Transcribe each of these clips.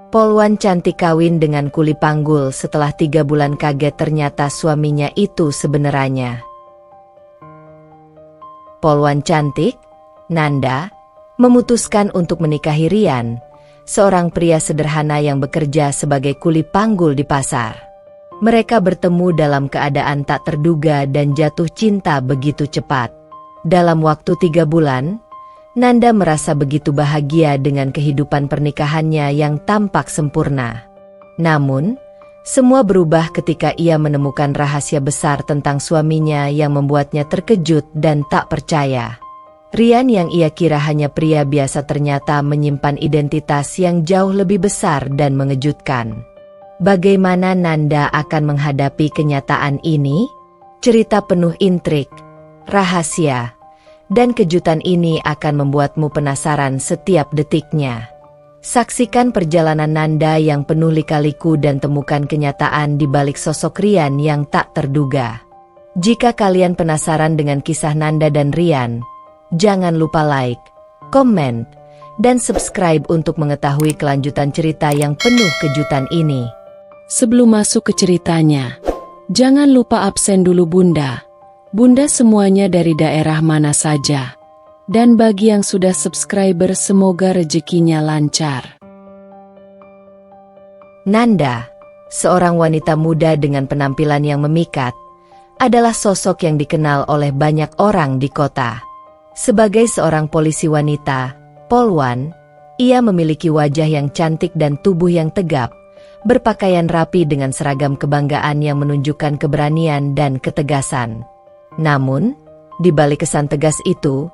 Polwan cantik kawin dengan kuli panggul setelah 3 bulan kaget ternyata suaminya itu sebenarnya. Polwan cantik, Nanda, memutuskan untuk menikahi Rian, seorang pria sederhana yang bekerja sebagai kuli panggul di pasar. Mereka bertemu dalam keadaan tak terduga dan jatuh cinta begitu cepat. Dalam waktu 3 bulan, Nanda merasa begitu bahagia dengan kehidupan pernikahannya yang tampak sempurna. Namun, semua berubah ketika ia menemukan rahasia besar tentang suaminya yang membuatnya terkejut dan tak percaya. Rian yang ia kira hanya pria biasa ternyata menyimpan identitas yang jauh lebih besar dan mengejutkan. Bagaimana Nanda akan menghadapi kenyataan ini? Cerita penuh intrik, rahasia, dan kejutan ini akan membuatmu penasaran setiap detiknya. Saksikan perjalanan Nanda yang penuh lika-liku dan temukan kenyataan di balik sosok Rian yang tak terduga. Jika kalian penasaran dengan kisah Nanda dan Rian, jangan lupa like, komen, dan subscribe untuk mengetahui kelanjutan cerita yang penuh kejutan ini. Sebelum masuk ke ceritanya, jangan lupa absen dulu Bunda. Bunda semuanya dari daerah mana saja. Dan bagi yang sudah subscriber semoga rezekinya lancar. Nanda, seorang wanita muda dengan penampilan yang memikat, adalah sosok yang dikenal oleh banyak orang di kota. Sebagai seorang polisi wanita, polwan, ia memiliki wajah yang cantik dan tubuh yang tegap, berpakaian rapi dengan seragam kebanggaan yang menunjukkan keberanian dan ketegasan. Namun, di balik kesan tegas itu,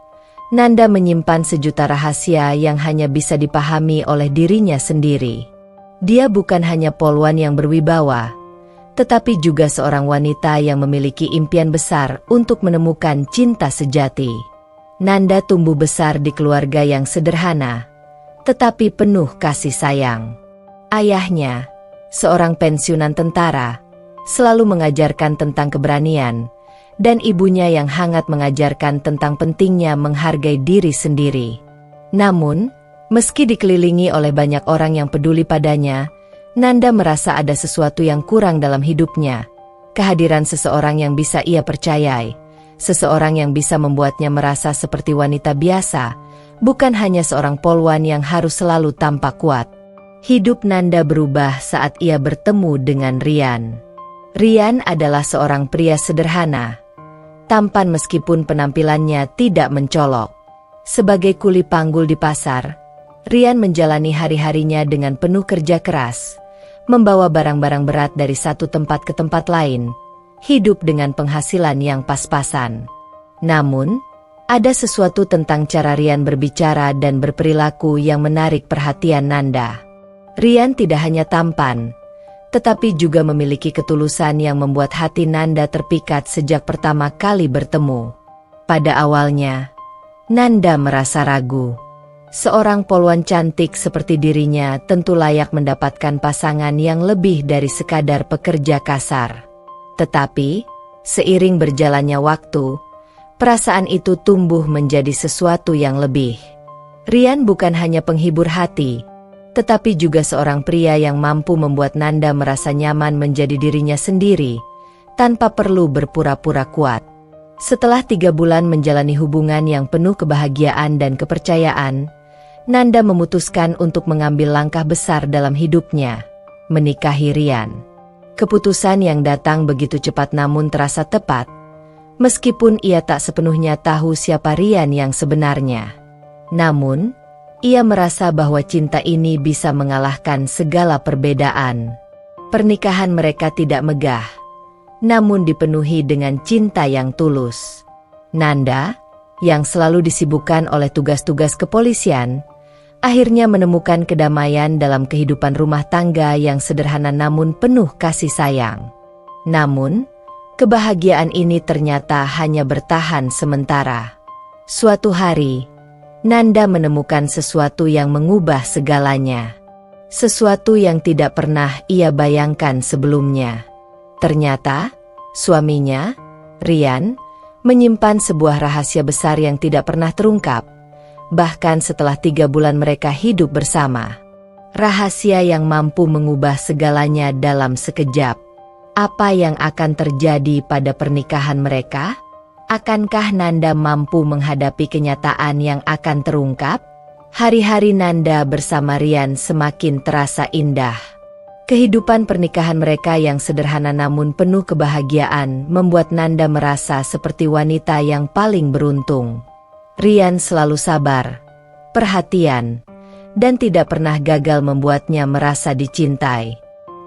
Nanda menyimpan sejuta rahasia yang hanya bisa dipahami oleh dirinya sendiri. Dia bukan hanya polwan yang berwibawa, tetapi juga seorang wanita yang memiliki impian besar untuk menemukan cinta sejati. Nanda tumbuh besar di keluarga yang sederhana, tetapi penuh kasih sayang. Ayahnya, seorang pensiunan tentara, selalu mengajarkan tentang keberanian, dan ibunya yang hangat mengajarkan tentang pentingnya menghargai diri sendiri. Namun, meski dikelilingi oleh banyak orang yang peduli padanya, Nanda merasa ada sesuatu yang kurang dalam hidupnya. Kehadiran seseorang yang bisa ia percayai, seseorang yang bisa membuatnya merasa seperti wanita biasa, bukan hanya seorang polwan yang harus selalu tampak kuat. Hidup Nanda berubah saat ia bertemu dengan Rian. Rian adalah seorang pria sederhana, tampan meskipun penampilannya tidak mencolok. Sebagai kuli panggul di pasar, Rian menjalani hari-harinya dengan penuh kerja keras, membawa barang-barang berat dari satu tempat ke tempat lain, hidup dengan penghasilan yang pas-pasan. Namun, ada sesuatu tentang cara Rian berbicara dan berperilaku yang menarik perhatian Nanda. Rian tidak hanya tampan, tetapi juga memiliki ketulusan yang membuat hati Nanda terpikat sejak pertama kali bertemu. Pada awalnya, Nanda merasa ragu. Seorang polwan cantik seperti dirinya tentu layak mendapatkan pasangan yang lebih dari sekadar pekerja kasar. Tetapi, seiring berjalannya waktu, perasaan itu tumbuh menjadi sesuatu yang lebih. Rian bukan hanya penghibur hati, tetapi juga seorang pria yang mampu membuat Nanda merasa nyaman menjadi dirinya sendiri, tanpa perlu berpura-pura kuat. Setelah 3 bulan menjalani hubungan yang penuh kebahagiaan dan kepercayaan, Nanda memutuskan untuk mengambil langkah besar dalam hidupnya, menikahi Rian. Keputusan yang datang begitu cepat namun terasa tepat, meskipun ia tak sepenuhnya tahu siapa Rian yang sebenarnya. Namun, ia merasa bahwa cinta ini bisa mengalahkan segala perbedaan. Pernikahan mereka tidak megah, namun dipenuhi dengan cinta yang tulus. Nanda, yang selalu disibukkan oleh tugas-tugas kepolisian, akhirnya menemukan kedamaian dalam kehidupan rumah tangga yang sederhana namun penuh kasih sayang. Namun, kebahagiaan ini ternyata hanya bertahan sementara. Suatu hari, Nanda menemukan sesuatu yang mengubah segalanya. Sesuatu yang tidak pernah ia bayangkan sebelumnya. Ternyata, suaminya, Rian, menyimpan sebuah rahasia besar yang tidak pernah terungkap, bahkan setelah 3 bulan mereka hidup bersama. Rahasia yang mampu mengubah segalanya dalam sekejap. Apa yang akan terjadi pada pernikahan mereka? Akankah Nanda mampu menghadapi kenyataan yang akan terungkap? Hari-hari Nanda bersama Rian semakin terasa indah. Kehidupan pernikahan mereka yang sederhana namun penuh kebahagiaan membuat Nanda merasa seperti wanita yang paling beruntung. Rian selalu sabar, perhatian, dan tidak pernah gagal membuatnya merasa dicintai.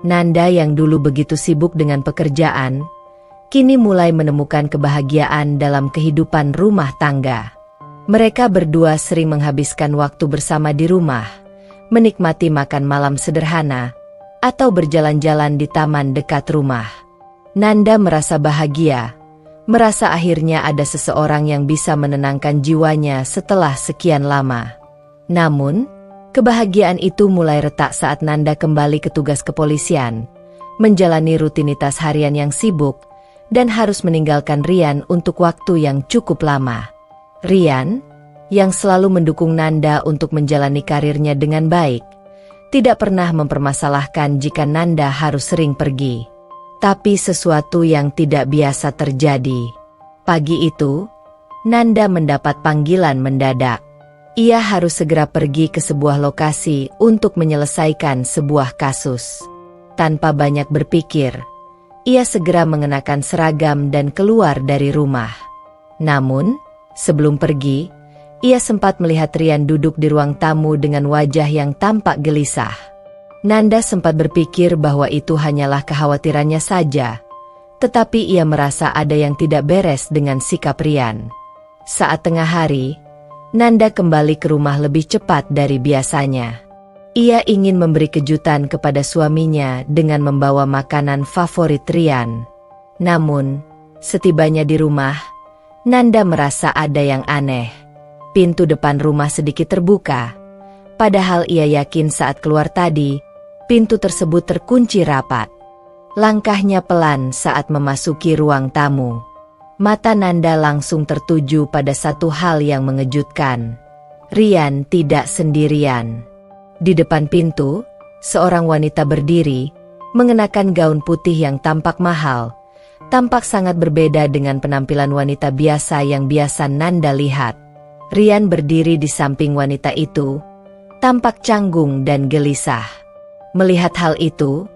Nanda yang dulu begitu sibuk dengan pekerjaan, kini mulai menemukan kebahagiaan dalam kehidupan rumah tangga. Mereka berdua sering menghabiskan waktu bersama di rumah, menikmati makan malam sederhana, atau berjalan-jalan di taman dekat rumah. Nanda merasa bahagia, merasa akhirnya ada seseorang yang bisa menenangkan jiwanya setelah sekian lama. Namun, kebahagiaan itu mulai retak saat Nanda kembali ke tugas kepolisian, menjalani rutinitas harian yang sibuk, dan harus meninggalkan Rian untuk waktu yang cukup lama. Rian, yang selalu mendukung Nanda untuk menjalani karirnya dengan baik, tidak pernah mempermasalahkan jika Nanda harus sering pergi. Tapi sesuatu yang tidak biasa terjadi. Pagi itu, Nanda mendapat panggilan mendadak. Ia harus segera pergi ke sebuah lokasi untuk menyelesaikan sebuah kasus. Tanpa banyak berpikir, ia segera mengenakan seragam dan keluar dari rumah. Namun, sebelum pergi, ia sempat melihat Rian duduk di ruang tamu dengan wajah yang tampak gelisah. Nanda sempat berpikir bahwa itu hanyalah kekhawatirannya saja, tetapi ia merasa ada yang tidak beres dengan sikap Rian. Saat tengah hari, Nanda kembali ke rumah lebih cepat dari biasanya. Ia ingin memberi kejutan kepada suaminya dengan membawa makanan favorit Rian. Namun, setibanya di rumah, Nanda merasa ada yang aneh. Pintu depan rumah sedikit terbuka. Padahal ia yakin saat keluar tadi, pintu tersebut terkunci rapat. Langkahnya pelan saat memasuki ruang tamu. Mata Nanda langsung tertuju pada satu hal yang mengejutkan. Rian tidak sendirian. Di depan pintu, seorang wanita berdiri, mengenakan gaun putih yang tampak mahal. Tampak sangat berbeda dengan penampilan wanita biasa yang biasa Nanda lihat. Rian berdiri di samping wanita itu, tampak canggung dan gelisah. Melihat hal itu,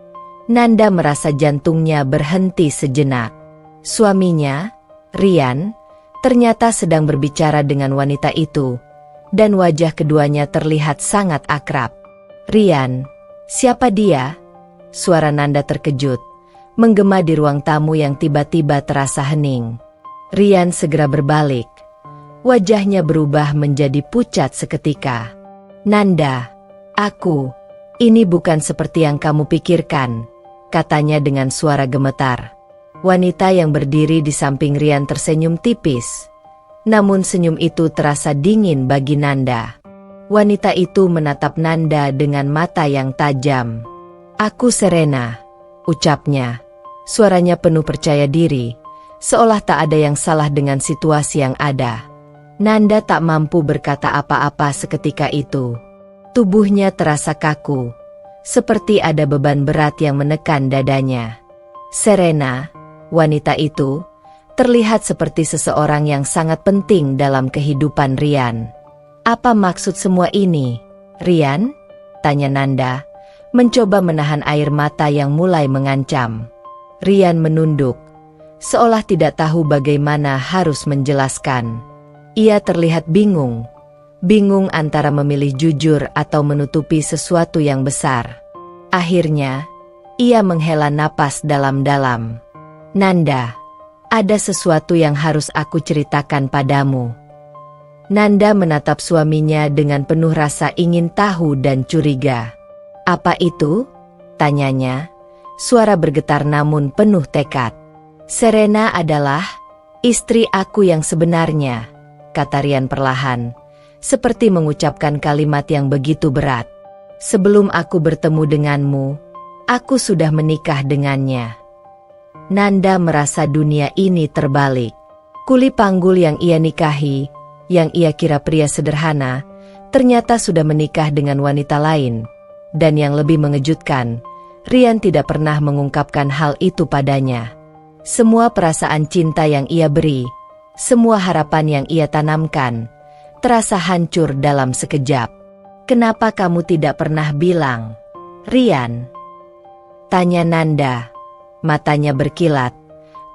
Nanda merasa jantungnya berhenti sejenak. Suaminya, Rian, ternyata sedang berbicara dengan wanita itu, dan wajah keduanya terlihat sangat akrab. "Rian, siapa dia?" Suara Nanda terkejut, menggema di ruang tamu yang tiba-tiba terasa hening. Rian segera berbalik. Wajahnya berubah menjadi pucat seketika. "Nanda, ini bukan seperti yang kamu pikirkan," katanya dengan suara gemetar. Wanita yang berdiri di samping Rian tersenyum tipis. Namun senyum itu terasa dingin bagi Nanda. Wanita itu menatap Nanda dengan mata yang tajam. "Aku Serena," ucapnya. Suaranya penuh percaya diri, seolah tak ada yang salah dengan situasi yang ada. Nanda tak mampu berkata apa-apa seketika itu. Tubuhnya terasa kaku, seperti ada beban berat yang menekan dadanya. Serena, wanita itu, terlihat seperti seseorang yang sangat penting dalam kehidupan Rian. "Apa maksud semua ini, Rian?" tanya Nanda, mencoba menahan air mata yang mulai mengancam. Rian menunduk, seolah tidak tahu bagaimana harus menjelaskan. Ia terlihat bingung antara memilih jujur atau menutupi sesuatu yang besar. Akhirnya, ia menghela napas dalam-dalam. "Nanda, ada sesuatu yang harus aku ceritakan padamu." Nanda menatap suaminya dengan penuh rasa ingin tahu dan curiga. "Apa itu?" tanyanya. Suara bergetar namun penuh tekad. "Serena adalah istri aku yang sebenarnya," kata Rian perlahan, seperti mengucapkan kalimat yang begitu berat. "Sebelum aku bertemu denganmu, aku sudah menikah dengannya." Nanda merasa dunia ini terbalik. Kuli panggul yang ia nikahi, yang ia kira pria sederhana, ternyata sudah menikah dengan wanita lain. Dan yang lebih mengejutkan, Rian tidak pernah mengungkapkan hal itu padanya. Semua perasaan cinta yang ia beri, semua harapan yang ia tanamkan, terasa hancur dalam sekejap. "Kenapa kamu tidak pernah bilang, Rian?" tanya Nanda. Matanya berkilat,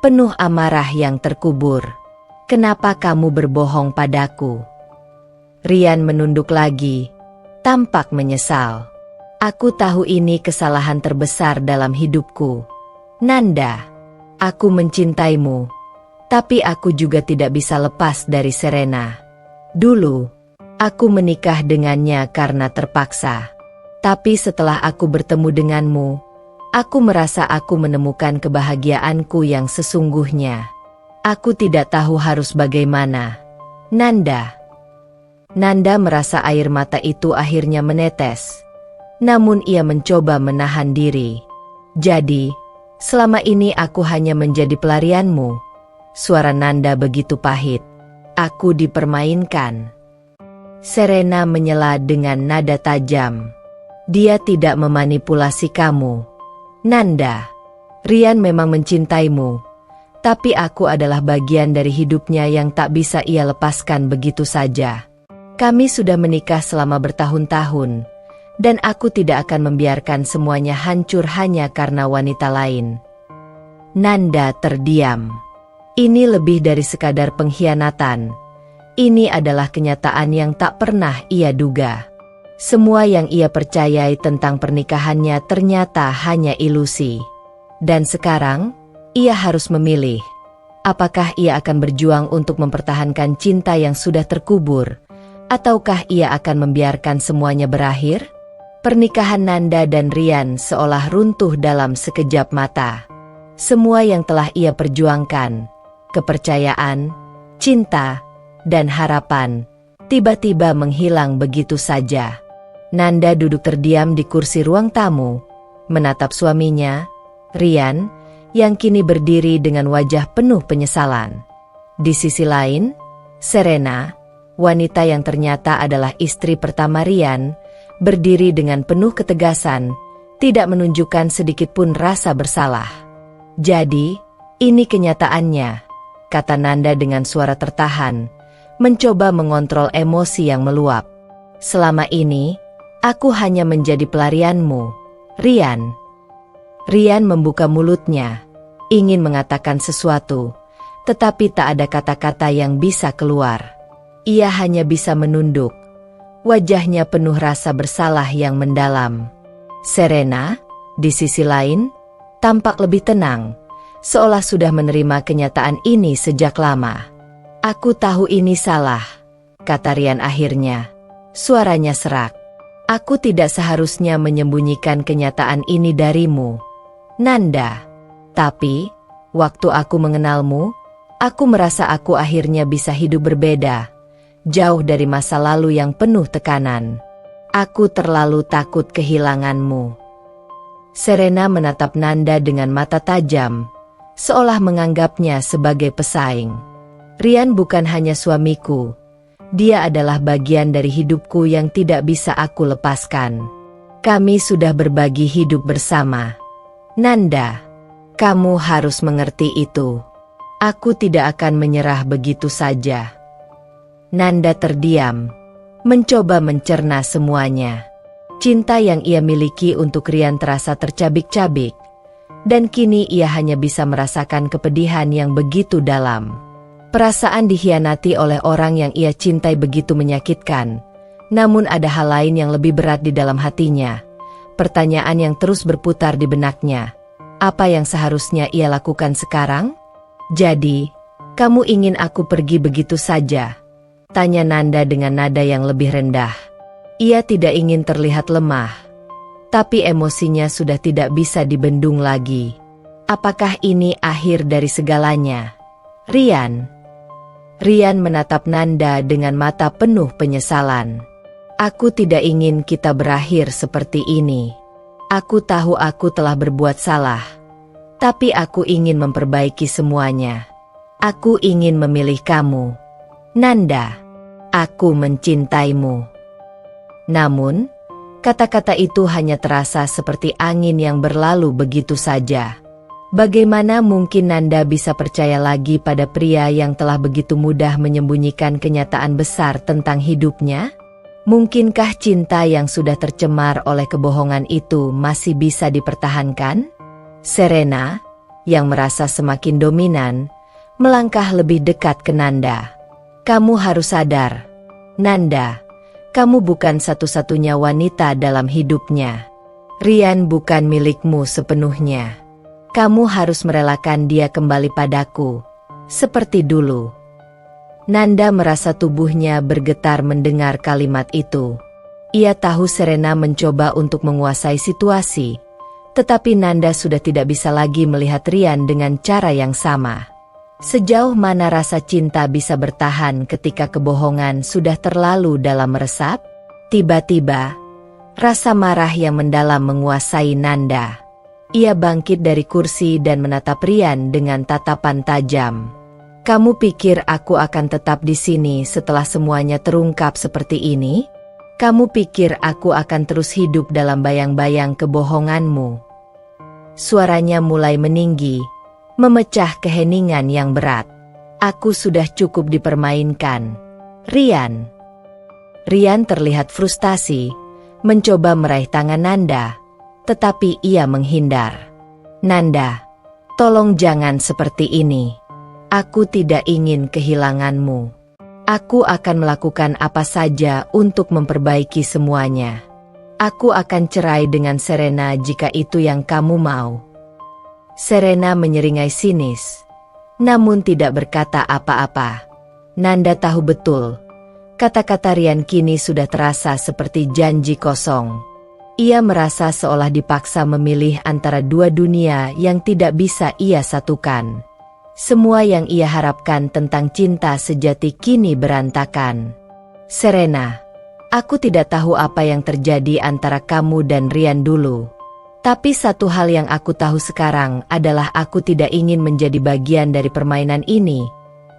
penuh amarah yang terkubur. "Kenapa kamu berbohong padaku?" Rian menunduk lagi, tampak menyesal. "Aku tahu ini kesalahan terbesar dalam hidupku, Nanda. Aku mencintaimu, tapi aku juga tidak bisa lepas dari Serena. Dulu, aku menikah dengannya karena terpaksa. Tapi setelah aku bertemu denganmu, aku merasa aku menemukan kebahagiaanku yang sesungguhnya. Aku tidak tahu harus bagaimana, Nanda." Nanda merasa air mata itu akhirnya menetes. Namun ia mencoba menahan diri. "Jadi, selama ini aku hanya menjadi pelarianmu." Suara Nanda begitu pahit. "Aku dipermainkan." Serena menyela dengan nada tajam. "Dia tidak memanipulasi kamu, Nanda. Rian memang mencintaimu, tapi aku adalah bagian dari hidupnya yang tak bisa ia lepaskan begitu saja. Kami sudah menikah selama bertahun-tahun, dan aku tidak akan membiarkan semuanya hancur hanya karena wanita lain." Nanda terdiam. Ini lebih dari sekadar pengkhianatan. Ini adalah kenyataan yang tak pernah ia duga. Semua yang ia percayai tentang pernikahannya ternyata hanya ilusi. Dan sekarang, ia harus memilih. Apakah ia akan berjuang untuk mempertahankan cinta yang sudah terkubur, ataukah ia akan membiarkan semuanya berakhir? Pernikahan Nanda dan Rian seolah runtuh dalam sekejap mata. Semua yang telah ia perjuangkan, kepercayaan, cinta, dan harapan, tiba-tiba menghilang begitu saja. Nanda duduk terdiam di kursi ruang tamu, menatap suaminya, Rian, yang kini berdiri dengan wajah penuh penyesalan. Di sisi lain, Serena, wanita yang ternyata adalah istri pertama Rian, berdiri dengan penuh ketegasan, tidak menunjukkan sedikitpun rasa bersalah. "Jadi, ini kenyataannya," kata Nanda dengan suara tertahan, mencoba mengontrol emosi yang meluap. "Selama ini, aku hanya menjadi pelarianmu, Rian." Rian membuka mulutnya, ingin mengatakan sesuatu, tetapi tak ada kata-kata yang bisa keluar. Ia hanya bisa menunduk, wajahnya penuh rasa bersalah yang mendalam. Serena, di sisi lain, tampak lebih tenang, seolah sudah menerima kenyataan ini sejak lama. "Aku tahu ini salah," kata Rian akhirnya. Suaranya serak. "Aku tidak seharusnya menyembunyikan kenyataan ini darimu, Nanda. Tapi, waktu aku mengenalmu, aku merasa aku akhirnya bisa hidup berbeda, jauh dari masa lalu yang penuh tekanan. Aku terlalu takut kehilanganmu." Serena menatap Nanda dengan mata tajam, seolah menganggapnya sebagai pesaing. "Rian bukan hanya suamiku, dia adalah bagian dari hidupku yang tidak bisa aku lepaskan. Kami sudah berbagi hidup bersama. Nanda, kamu harus mengerti itu. Aku tidak akan menyerah begitu saja." Nanda terdiam, mencoba mencerna semuanya. Cinta yang ia miliki untuk Rian terasa tercabik-cabik, dan kini ia hanya bisa merasakan kepedihan yang begitu dalam. Perasaan dikhianati oleh orang yang ia cintai begitu menyakitkan, namun ada hal lain yang lebih berat di dalam hatinya. Pertanyaan yang terus berputar di benaknya. Apa yang seharusnya ia lakukan sekarang? "Jadi, kamu ingin aku pergi begitu saja?" tanya Nanda dengan nada yang lebih rendah. Ia tidak ingin terlihat lemah, tapi emosinya sudah tidak bisa dibendung lagi. "Apakah ini akhir dari segalanya, Rian?" Rian menatap Nanda dengan mata penuh penyesalan. "Aku tidak ingin kita berakhir seperti ini. Aku tahu aku telah berbuat salah, tapi aku ingin memperbaiki semuanya. Aku ingin memilih kamu, Nanda. Aku mencintaimu." Namun, Kata-kata itu hanya terasa seperti angin yang berlalu begitu saja. Bagaimana mungkin Nanda bisa percaya lagi pada pria yang telah begitu mudah menyembunyikan kenyataan besar tentang hidupnya? Mungkinkah cinta yang sudah tercemar oleh kebohongan itu masih bisa dipertahankan? Serena, yang merasa semakin dominan, melangkah lebih dekat ke Nanda. Kamu harus sadar, Nanda, kamu bukan satu-satunya wanita dalam hidupnya. Rian bukan milikmu sepenuhnya. Kamu harus merelakan dia kembali padaku, seperti dulu. Nanda merasa tubuhnya bergetar mendengar kalimat itu. Ia tahu Serena mencoba untuk menguasai situasi, tetapi Nanda sudah tidak bisa lagi melihat Rian dengan cara yang sama. Sejauh mana rasa cinta bisa bertahan ketika kebohongan sudah terlalu dalam meresap? Tiba-tiba, rasa marah yang mendalam menguasai Nanda. Ia bangkit dari kursi dan menatap Rian dengan tatapan tajam. Kamu pikir aku akan tetap di sini setelah semuanya terungkap seperti ini? Kamu pikir aku akan terus hidup dalam bayang-bayang kebohonganmu? Suaranya mulai meninggi, memecah keheningan yang berat. Aku sudah cukup dipermainkan. Rian. Rian terlihat frustasi, mencoba meraih tangan Nanda, tetapi ia menghindar. Nanda, tolong jangan seperti ini. Aku tidak ingin kehilanganmu. Aku akan melakukan apa saja untuk memperbaiki semuanya. Aku akan cerai dengan Serena jika itu yang kamu mau. Serena menyeringai sinis, namun tidak berkata apa-apa. Nanda tahu betul, kata-kata Rian kini sudah terasa seperti janji kosong. Ia merasa seolah dipaksa memilih antara dua dunia yang tidak bisa ia satukan. Semua yang ia harapkan tentang cinta sejati kini berantakan. Serena, aku tidak tahu apa yang terjadi antara kamu dan Rian dulu. Tapi satu hal yang aku tahu sekarang adalah aku tidak ingin menjadi bagian dari permainan ini,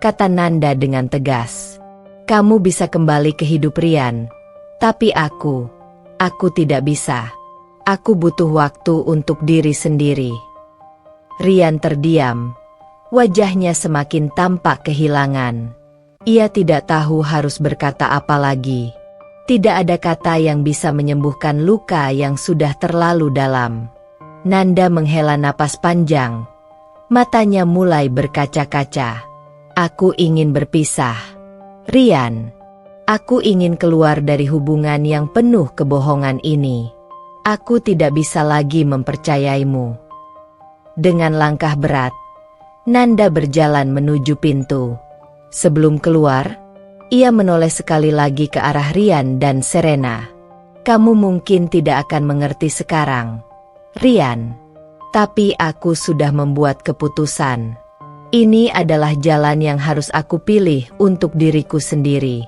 kata Nanda dengan tegas. Kamu bisa kembali ke hidup Rian, tapi aku tidak bisa. Aku butuh waktu untuk diri sendiri. Rian terdiam, wajahnya semakin tampak kehilangan. Ia tidak tahu harus berkata apa lagi. Tidak ada kata yang bisa menyembuhkan luka yang sudah terlalu dalam. Nanda menghela napas panjang. Matanya mulai berkaca-kaca. Aku ingin berpisah. Rian, aku ingin keluar dari hubungan yang penuh kebohongan ini. Aku tidak bisa lagi mempercayaimu. Dengan langkah berat, Nanda berjalan menuju pintu. Sebelum keluar, ia menoleh sekali lagi ke arah Rian dan Serena. Kamu mungkin tidak akan mengerti sekarang, Rian. Tapi aku sudah membuat keputusan. Ini adalah jalan yang harus aku pilih untuk diriku sendiri.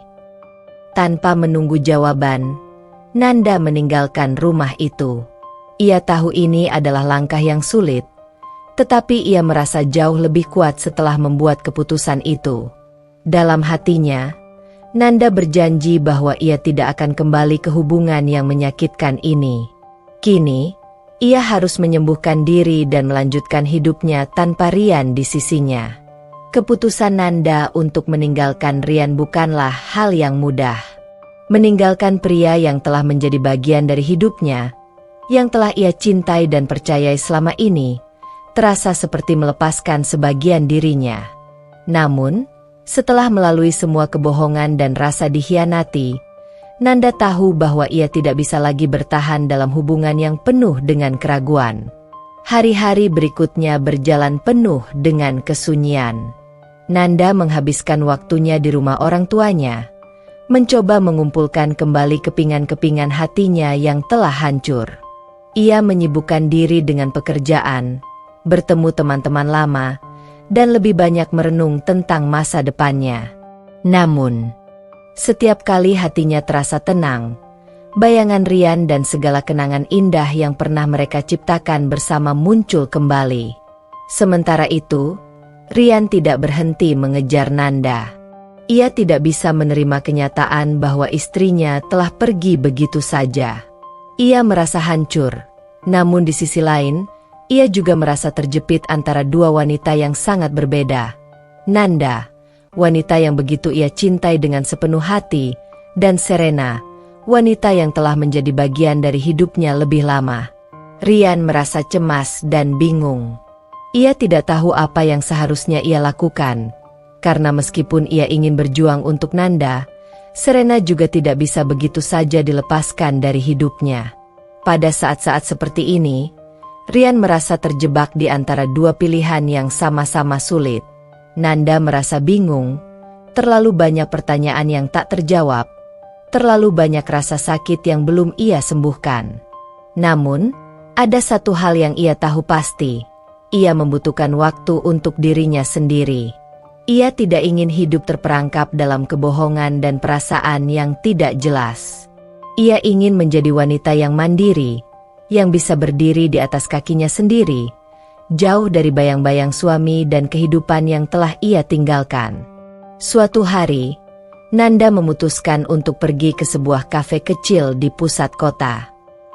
Tanpa menunggu jawaban, Nanda meninggalkan rumah itu. Ia tahu ini adalah langkah yang sulit, tetapi ia merasa jauh lebih kuat setelah membuat keputusan itu. Dalam hatinya, Nanda berjanji bahwa ia tidak akan kembali ke hubungan yang menyakitkan ini. Kini, ia harus menyembuhkan diri dan melanjutkan hidupnya tanpa Rian di sisinya. Keputusan Nanda untuk meninggalkan Rian bukanlah hal yang mudah. Meninggalkan pria yang telah menjadi bagian dari hidupnya, yang telah ia cintai dan percayai selama ini, terasa seperti melepaskan sebagian dirinya. Namun, setelah melalui semua kebohongan dan rasa dikhianati, Nanda tahu bahwa ia tidak bisa lagi bertahan dalam hubungan yang penuh dengan keraguan. Hari-hari berikutnya berjalan penuh dengan kesunyian. Nanda menghabiskan waktunya di rumah orang tuanya, mencoba mengumpulkan kembali kepingan-kepingan hatinya yang telah hancur. Ia menyibukkan diri dengan pekerjaan, bertemu teman-teman lama, dan lebih banyak merenung tentang masa depannya. Namun, setiap kali hatinya terasa tenang, bayangan Rian dan segala kenangan indah yang pernah mereka ciptakan bersama muncul kembali. Sementara itu, Rian tidak berhenti mengejar Nanda. Ia tidak bisa menerima kenyataan bahwa istrinya telah pergi begitu saja. Ia merasa hancur. Namun di sisi lain, ia juga merasa terjepit antara dua wanita yang sangat berbeda. Nanda, wanita yang begitu ia cintai dengan sepenuh hati, dan Serena, wanita yang telah menjadi bagian dari hidupnya lebih lama. Rian merasa cemas dan bingung. Ia tidak tahu apa yang seharusnya ia lakukan. Karena meskipun ia ingin berjuang untuk Nanda, Serena juga tidak bisa begitu saja dilepaskan dari hidupnya. Pada saat-saat seperti ini, Rian merasa terjebak di antara dua pilihan yang sama-sama sulit. Nanda merasa bingung, terlalu banyak pertanyaan yang tak terjawab, terlalu banyak rasa sakit yang belum ia sembuhkan. Namun, ada satu hal yang ia tahu pasti, ia membutuhkan waktu untuk dirinya sendiri. Ia tidak ingin hidup terperangkap dalam kebohongan dan perasaan yang tidak jelas. Ia ingin menjadi wanita yang mandiri, yang bisa berdiri di atas kakinya sendiri, jauh dari bayang-bayang suami dan kehidupan yang telah ia tinggalkan. Suatu hari, Nanda memutuskan untuk pergi ke sebuah kafe kecil di pusat kota.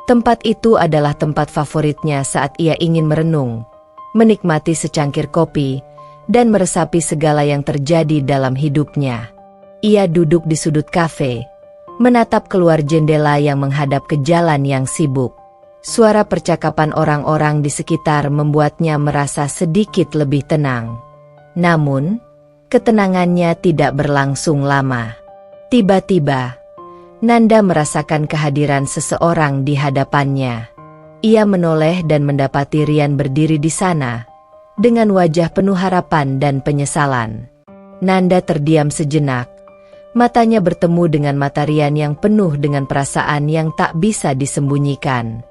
Tempat itu adalah tempat favoritnya saat ia ingin merenung, menikmati secangkir kopi, dan meresapi segala yang terjadi dalam hidupnya. Ia duduk di sudut kafe, menatap keluar jendela yang menghadap ke jalan yang sibuk. Suara percakapan orang-orang di sekitar membuatnya merasa sedikit lebih tenang. Namun, ketenangannya tidak berlangsung lama. Tiba-tiba, Nanda merasakan kehadiran seseorang di hadapannya. Ia menoleh dan mendapati Rian berdiri di sana, dengan wajah penuh harapan dan penyesalan. Nanda terdiam sejenak. Matanya bertemu dengan mata Rian yang penuh dengan perasaan yang tak bisa disembunyikan.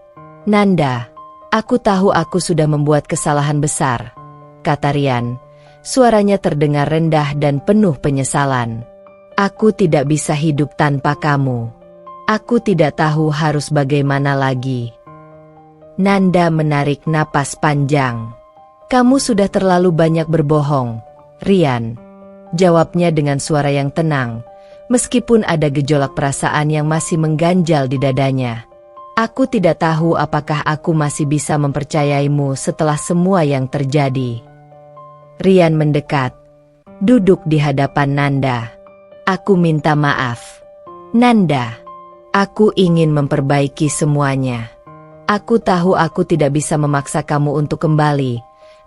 "Nanda, aku tahu aku sudah membuat kesalahan besar," kata Rian. Suaranya terdengar rendah dan penuh penyesalan. "Aku tidak bisa hidup tanpa kamu. Aku tidak tahu harus bagaimana lagi." Nanda menarik napas panjang. "Kamu sudah terlalu banyak berbohong, Rian," jawabnya dengan suara yang tenang, meskipun ada gejolak perasaan yang masih mengganjal di dadanya. "Aku tidak tahu apakah aku masih bisa mempercayaimu setelah semua yang terjadi." Rian mendekat, duduk di hadapan Nanda. "Aku minta maaf, Nanda. Aku ingin memperbaiki semuanya. Aku tahu aku tidak bisa memaksa kamu untuk kembali,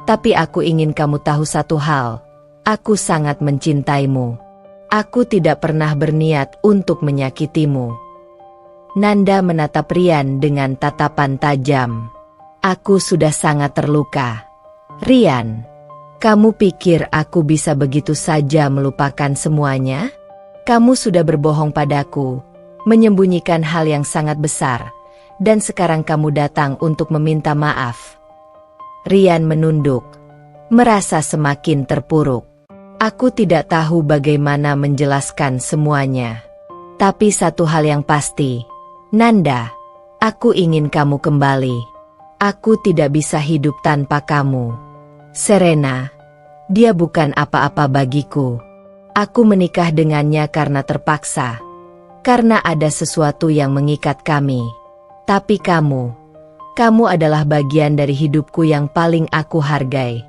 tapi aku ingin kamu tahu satu hal. Aku sangat mencintaimu. Aku tidak pernah berniat untuk menyakitimu." Nanda menatap Rian dengan tatapan tajam. "Aku sudah sangat terluka. Rian, kamu pikir aku bisa begitu saja melupakan semuanya? Kamu sudah berbohong padaku, menyembunyikan hal yang sangat besar, dan sekarang kamu datang untuk meminta maaf." Rian menunduk, merasa semakin terpuruk. "Aku tidak tahu bagaimana menjelaskan semuanya. Tapi satu hal yang pasti, Nanda, aku ingin kamu kembali. Aku tidak bisa hidup tanpa kamu. Serena, dia bukan apa-apa bagiku. Aku menikah dengannya karena terpaksa, karena ada sesuatu yang mengikat kami. Tapi kamu adalah bagian dari hidupku yang paling aku hargai."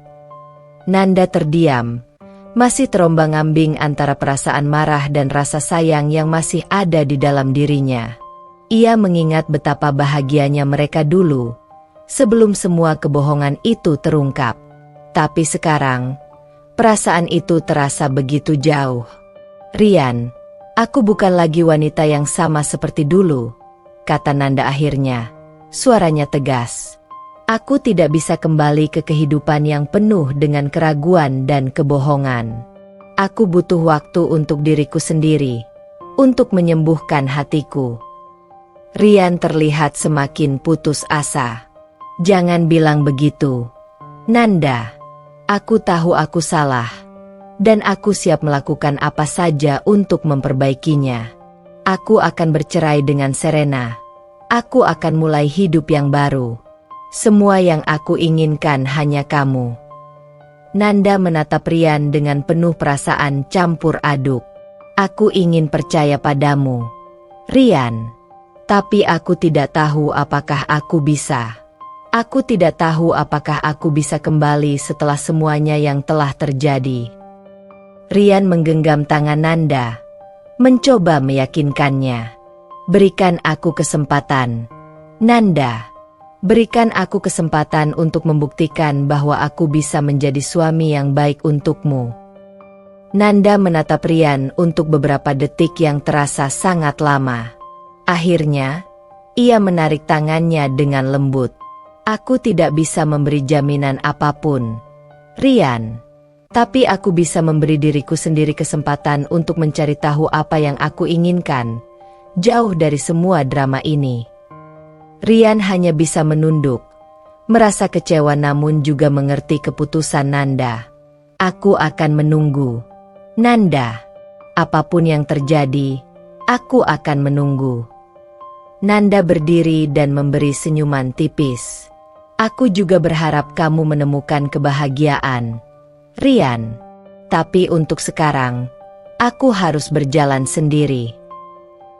Nanda terdiam, masih terombang-ambing antara perasaan marah dan rasa sayang yang masih ada di dalam dirinya. Ia mengingat betapa bahagianya mereka dulu, sebelum semua kebohongan itu terungkap. Tapi sekarang, perasaan itu terasa begitu jauh. "Rian, aku bukan lagi wanita yang sama seperti dulu," kata Nanda akhirnya. Suaranya tegas. "Aku tidak bisa kembali ke kehidupan yang penuh dengan keraguan dan kebohongan. Aku butuh waktu untuk diriku sendiri, untuk menyembuhkan hatiku." Rian terlihat semakin putus asa. "Jangan bilang begitu, Nanda. Aku tahu aku salah, dan aku siap melakukan apa saja untuk memperbaikinya. Aku akan bercerai dengan Serena. Aku akan mulai hidup yang baru. Semua yang aku inginkan hanya kamu." Nanda menatap Rian dengan penuh perasaan campur aduk. "Aku ingin percaya padamu, Rian. Tapi aku tidak tahu apakah aku bisa. Aku tidak tahu apakah aku bisa kembali setelah semuanya yang telah terjadi. Rian menggenggam tangan Nanda, mencoba meyakinkannya. Berikan aku kesempatan, Nanda. Berikan aku kesempatan untuk membuktikan bahwa aku bisa menjadi suami yang baik untukmu. Nanda menatap Rian untuk beberapa detik yang terasa sangat lama. Akhirnya, ia menarik tangannya dengan lembut. Aku tidak bisa memberi jaminan apapun, Rian. Tapi aku bisa memberi diriku sendiri kesempatan untuk mencari tahu apa yang aku inginkan, jauh dari semua drama ini. Rian hanya bisa menunduk, merasa kecewa namun juga mengerti keputusan Nanda. Aku akan menunggu, Nanda. Apapun yang terjadi, aku akan menunggu. Nanda berdiri dan memberi senyuman tipis. Aku juga berharap kamu menemukan kebahagiaan, Rian. Tapi untuk sekarang, aku harus berjalan sendiri.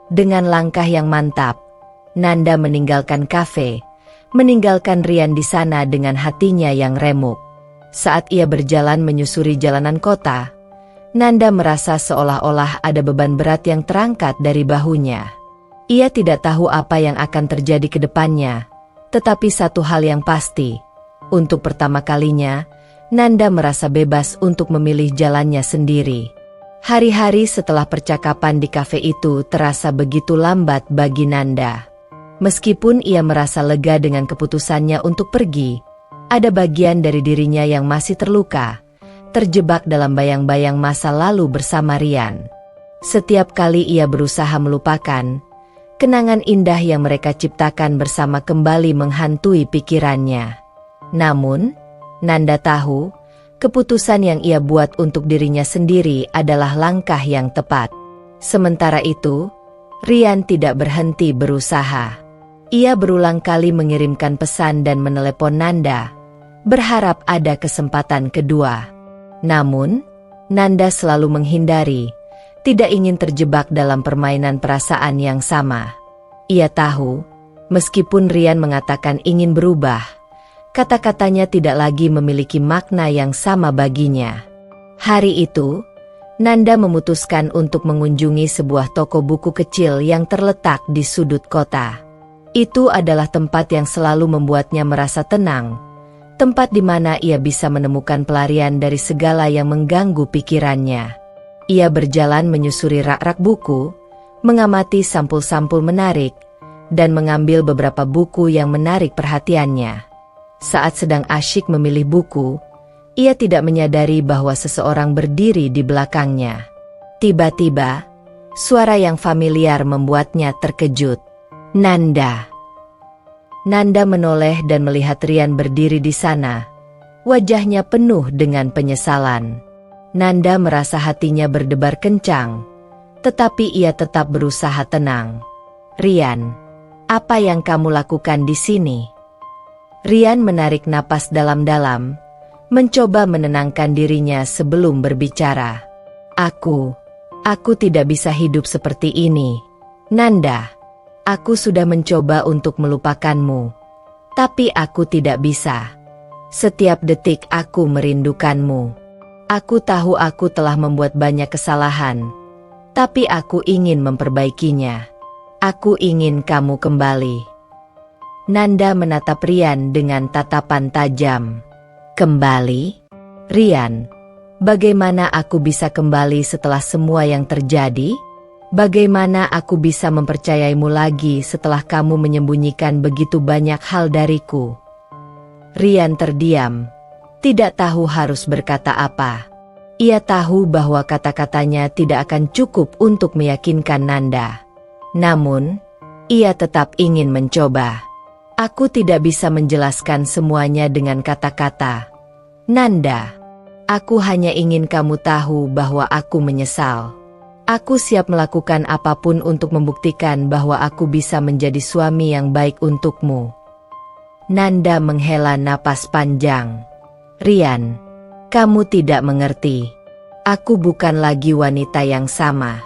Dengan langkah yang mantap, Nanda meninggalkan kafe, meninggalkan Rian di sana dengan hatinya yang remuk. Saat ia berjalan menyusuri jalanan kota, Nanda merasa seolah-olah ada beban berat yang terangkat dari bahunya. Ia tidak tahu apa yang akan terjadi ke depannya. Tetapi satu hal yang pasti, untuk pertama kalinya, Nanda merasa bebas untuk memilih jalannya sendiri. Hari-hari setelah percakapan di kafe itu terasa begitu lambat bagi Nanda. Meskipun ia merasa lega dengan keputusannya untuk pergi, ada bagian dari dirinya yang masih terluka, terjebak dalam bayang-bayang masa lalu bersama Rian. Setiap kali ia berusaha melupakan, kenangan indah yang mereka ciptakan bersama kembali menghantui pikirannya. Namun, Nanda tahu, keputusan yang ia buat untuk dirinya sendiri adalah langkah yang tepat. Sementara itu, Rian tidak berhenti berusaha. Ia berulang kali mengirimkan pesan dan menelepon Nanda, berharap ada kesempatan kedua. Namun, Nanda selalu menghindari, tidak ingin terjebak dalam permainan perasaan yang sama. Ia tahu, meskipun Rian mengatakan ingin berubah, kata-katanya tidak lagi memiliki makna yang sama baginya. Hari itu, Nanda memutuskan untuk mengunjungi sebuah toko buku kecil yang terletak di sudut kota. Itu adalah tempat yang selalu membuatnya merasa tenang, tempat di mana ia bisa menemukan pelarian dari segala yang mengganggu pikirannya. Ia berjalan menyusuri rak-rak buku, mengamati sampul-sampul menarik, dan mengambil beberapa buku yang menarik perhatiannya. Saat sedang asyik memilih buku, ia tidak menyadari bahwa seseorang berdiri di belakangnya. Tiba-tiba, suara yang familiar membuatnya terkejut. Nanda. Nanda menoleh dan melihat Rian berdiri di sana. Wajahnya penuh dengan penyesalan. Nanda merasa hatinya berdebar kencang, tetapi ia tetap berusaha tenang. Rian, apa yang kamu lakukan di sini? Rian menarik napas dalam-dalam, mencoba menenangkan dirinya sebelum berbicara. Aku tidak bisa hidup seperti ini, Nanda. Aku sudah mencoba untuk melupakanmu, tapi aku tidak bisa. Setiap detik aku merindukanmu. Aku tahu aku telah membuat banyak kesalahan, tapi aku ingin memperbaikinya. Aku ingin kamu kembali. Nanda menatap Rian dengan tatapan tajam. Kembali? Rian, bagaimana aku bisa kembali setelah semua yang terjadi? Bagaimana aku bisa mempercayaimu lagi setelah kamu menyembunyikan begitu banyak hal dariku? Rian terdiam, tidak tahu harus berkata apa. Ia tahu bahwa kata-katanya tidak akan cukup untuk meyakinkan Nanda. Namun, ia tetap ingin mencoba. Aku tidak bisa menjelaskan semuanya dengan kata-kata. Nanda, aku hanya ingin kamu tahu bahwa aku menyesal. Aku siap melakukan apapun untuk membuktikan bahwa aku bisa menjadi suami yang baik untukmu. Nanda menghela napas panjang. Rian, kamu tidak mengerti. Aku bukan lagi wanita yang sama.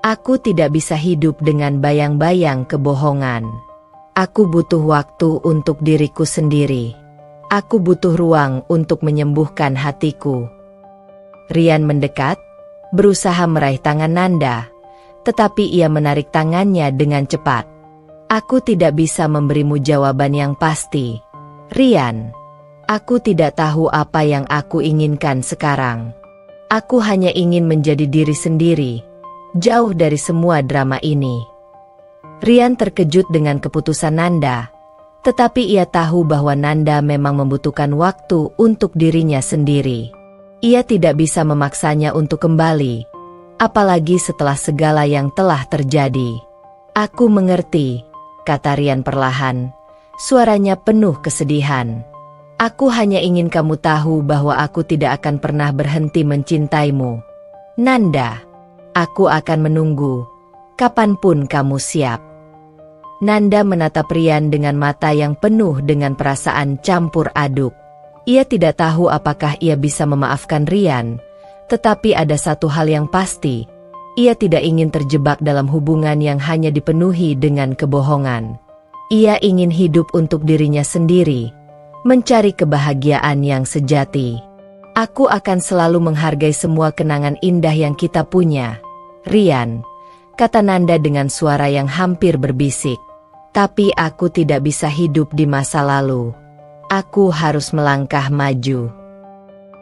Aku tidak bisa hidup dengan bayang-bayang kebohongan. Aku butuh waktu untuk diriku sendiri. Aku butuh ruang untuk menyembuhkan hatiku. Rian mendekat, berusaha meraih tangan Nanda, tetapi ia menarik tangannya dengan cepat. Aku tidak bisa memberimu jawaban yang pasti, Rian. Aku tidak tahu apa yang aku inginkan sekarang. Aku hanya ingin menjadi diri sendiri, jauh dari semua drama ini. Rian terkejut dengan keputusan Nanda, tetapi ia tahu bahwa Nanda memang membutuhkan waktu untuk dirinya sendiri. Ia tidak bisa memaksanya untuk kembali, apalagi setelah segala yang telah terjadi. Aku mengerti, kata Rian perlahan, suaranya penuh kesedihan. Aku hanya ingin kamu tahu bahwa aku tidak akan pernah berhenti mencintaimu. Nanda, aku akan menunggu, kapanpun kamu siap. Nanda menatap Rian dengan mata yang penuh dengan perasaan campur aduk. Ia tidak tahu apakah ia bisa memaafkan Rian, tetapi ada satu hal yang pasti, ia tidak ingin terjebak dalam hubungan yang hanya dipenuhi dengan kebohongan. Ia ingin hidup untuk dirinya sendiri, mencari kebahagiaan yang sejati. Aku akan selalu menghargai semua kenangan indah yang kita punya, Rian, kata Nanda dengan suara yang hampir berbisik. Tapi aku tidak bisa hidup di masa lalu. Aku harus melangkah maju.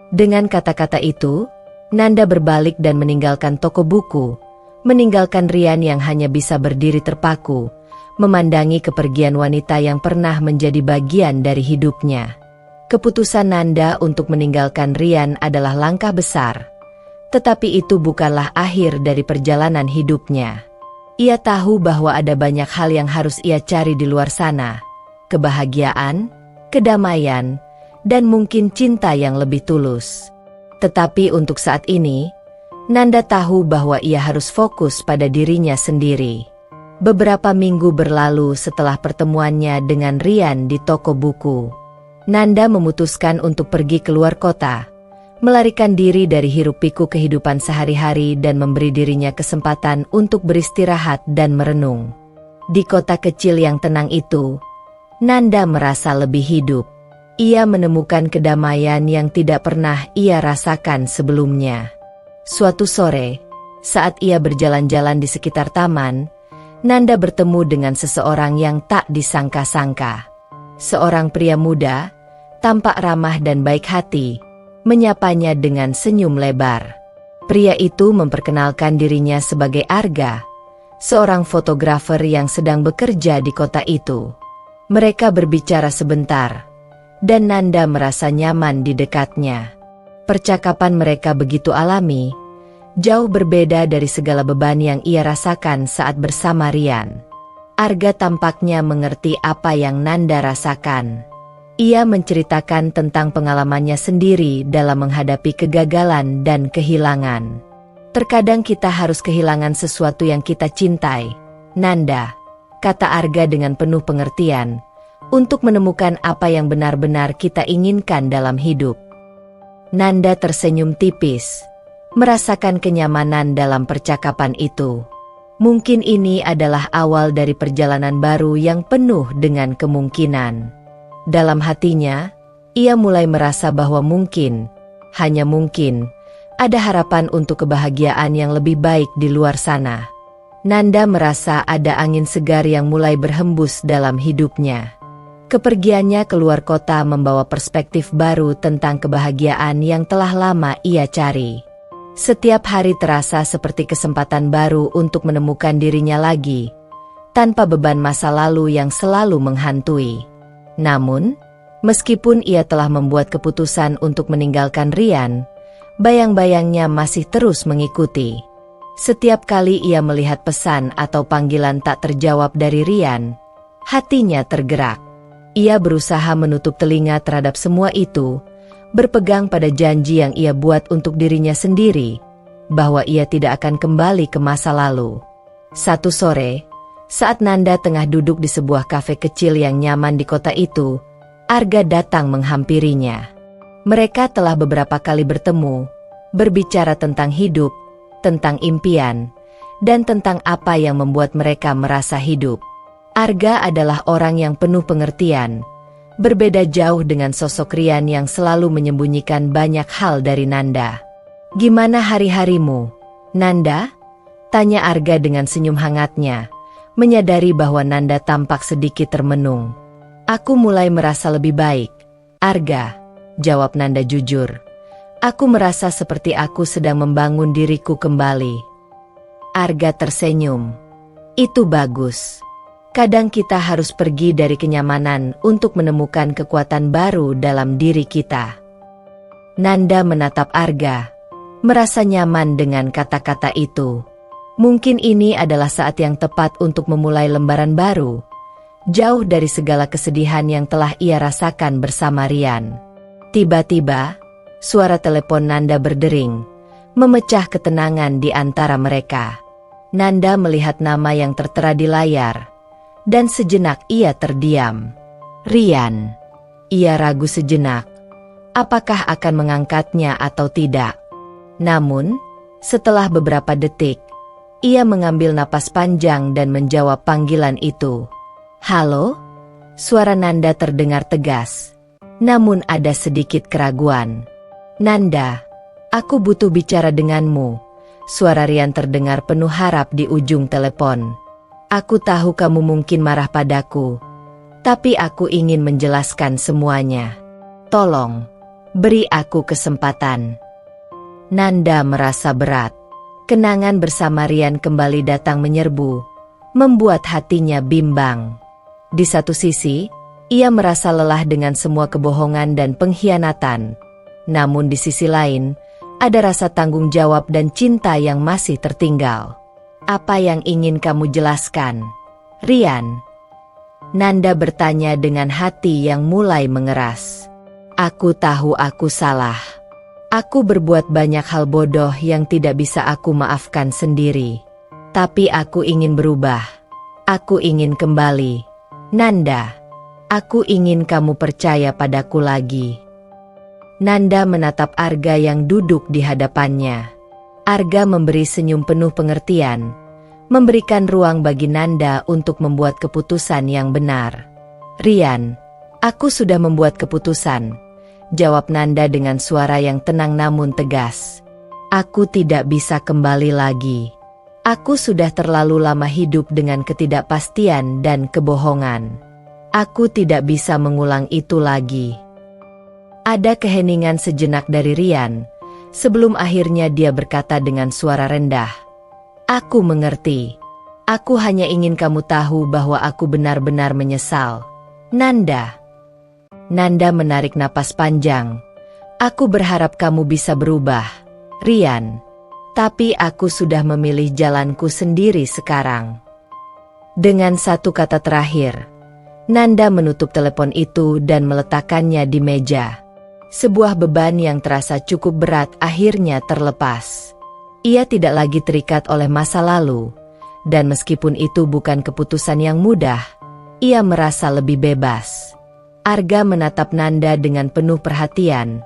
Dengan kata-kata itu, Nanda berbalik dan meninggalkan toko buku, meninggalkan Rian yang hanya bisa berdiri terpaku, memandangi kepergian wanita yang pernah menjadi bagian dari hidupnya. Keputusan Nanda untuk meninggalkan Rian adalah langkah besar, tetapi itu bukanlah akhir dari perjalanan hidupnya. Ia tahu bahwa ada banyak hal yang harus ia cari di luar sana, kebahagiaan, kedamaian, dan mungkin cinta yang lebih tulus. Tetapi untuk saat ini, Nanda tahu bahwa ia harus fokus pada dirinya sendiri. Beberapa minggu berlalu setelah pertemuannya dengan Rian di toko buku. Nanda memutuskan untuk pergi keluar kota, melarikan diri dari hiruk-pikuk kehidupan sehari-hari dan memberi dirinya kesempatan untuk beristirahat dan merenung. Di kota kecil yang tenang itu, Nanda merasa lebih hidup. Ia menemukan kedamaian yang tidak pernah ia rasakan sebelumnya. Suatu sore, saat ia berjalan-jalan di sekitar taman, Nanda bertemu dengan seseorang yang tak disangka-sangka. Seorang pria muda, tampak ramah dan baik hati, menyapanya dengan senyum lebar. Pria itu memperkenalkan dirinya sebagai Arga, seorang fotografer yang sedang bekerja di kota itu. Mereka berbicara sebentar, dan Nanda merasa nyaman di dekatnya. Percakapan mereka begitu alami, jauh berbeda dari segala beban yang ia rasakan saat bersama Rian. Arga tampaknya mengerti apa yang Nanda rasakan. Ia menceritakan tentang pengalamannya sendiri dalam menghadapi kegagalan dan kehilangan. Terkadang kita harus kehilangan sesuatu yang kita cintai, Nanda, kata Arga dengan penuh pengertian, untuk menemukan apa yang benar-benar kita inginkan dalam hidup. Nanda tersenyum tipis, merasakan kenyamanan dalam percakapan itu. Mungkin ini adalah awal dari perjalanan baru yang penuh dengan kemungkinan. Dalam hatinya, ia mulai merasa bahwa mungkin, hanya mungkin, ada harapan untuk kebahagiaan yang lebih baik di luar sana. Nanda merasa ada angin segar yang mulai berhembus dalam hidupnya. Kepergiannya keluar kota membawa perspektif baru tentang kebahagiaan yang telah lama ia cari. Setiap hari terasa seperti kesempatan baru untuk menemukan dirinya lagi, tanpa beban masa lalu yang selalu menghantui. Namun, meskipun ia telah membuat keputusan untuk meninggalkan Rian, bayang-bayangnya masih terus mengikuti. Setiap kali ia melihat pesan atau panggilan tak terjawab dari Rian, hatinya tergerak. Ia berusaha menutup telinga terhadap semua itu, berpegang pada janji yang ia buat untuk dirinya sendiri, bahwa ia tidak akan kembali ke masa lalu. Satu sore, saat Nanda tengah duduk di sebuah kafe kecil yang nyaman di kota itu, Arga datang menghampirinya. Mereka telah beberapa kali bertemu, berbicara tentang hidup, tentang impian, dan tentang apa yang membuat mereka merasa hidup. Arga adalah orang yang penuh pengertian, berbeda jauh dengan sosok Rian yang selalu menyembunyikan banyak hal dari Nanda. "Gimana hari-harimu, Nanda?" tanya Arga dengan senyum hangatnya, menyadari bahwa Nanda tampak sedikit termenung. "Aku mulai merasa lebih baik, Arga," jawab Nanda jujur. "Aku merasa seperti aku sedang membangun diriku kembali." Arga tersenyum. "Itu bagus. Kadang kita harus pergi dari kenyamanan untuk menemukan kekuatan baru dalam diri kita." Nanda menatap Arga, merasa nyaman dengan kata-kata itu. Mungkin ini adalah saat yang tepat untuk memulai lembaran baru, jauh dari segala kesedihan yang telah ia rasakan bersama Rian. Tiba-tiba, suara telepon Nanda berdering, memecah ketenangan di antara mereka. Nanda melihat nama yang tertera di layar, dan sejenak ia terdiam. "Rian." Ia ragu sejenak, apakah akan mengangkatnya atau tidak. Namun, setelah beberapa detik, ia mengambil napas panjang dan menjawab panggilan itu. "Halo?" Suara Nanda terdengar tegas, namun ada sedikit keraguan. "Nanda, aku butuh bicara denganmu." Suara Rian terdengar penuh harap di ujung telepon. "Aku tahu kamu mungkin marah padaku, tapi aku ingin menjelaskan semuanya. Tolong, beri aku kesempatan." Nanda merasa berat. Kenangan bersama Rian kembali datang menyerbu, membuat hatinya bimbang. Di satu sisi, ia merasa lelah dengan semua kebohongan dan pengkhianatan. Namun di sisi lain, ada rasa tanggung jawab dan cinta yang masih tertinggal. "Apa yang ingin kamu jelaskan, Rian?" Nanda bertanya dengan hati yang mulai mengeras. "Aku tahu aku salah. Aku berbuat banyak hal bodoh yang tidak bisa aku maafkan sendiri. Tapi aku ingin berubah. Aku ingin kembali. Nanda, aku ingin kamu percaya padaku lagi." Nanda menatap Arga yang duduk di hadapannya. Arga memberi senyum penuh pengertian, memberikan ruang bagi Nanda untuk membuat keputusan yang benar. "Rian, aku sudah membuat keputusan," jawab Nanda dengan suara yang tenang namun tegas. "Aku tidak bisa kembali lagi. Aku sudah terlalu lama hidup dengan ketidakpastian dan kebohongan. Aku tidak bisa mengulang itu lagi." Ada keheningan sejenak dari Rian, sebelum akhirnya dia berkata dengan suara rendah, "Aku mengerti. Aku hanya ingin kamu tahu bahwa aku benar-benar menyesal, Nanda." Nanda menarik napas panjang. "Aku berharap kamu bisa berubah, Rian. Tapi aku sudah memilih jalanku sendiri sekarang." Dengan satu kata terakhir, Nanda menutup telepon itu dan meletakkannya di meja. Sebuah beban yang terasa cukup berat akhirnya terlepas. Ia tidak lagi terikat oleh masa lalu, dan meskipun itu bukan keputusan yang mudah, ia merasa lebih bebas. Arga menatap Nanda dengan penuh perhatian,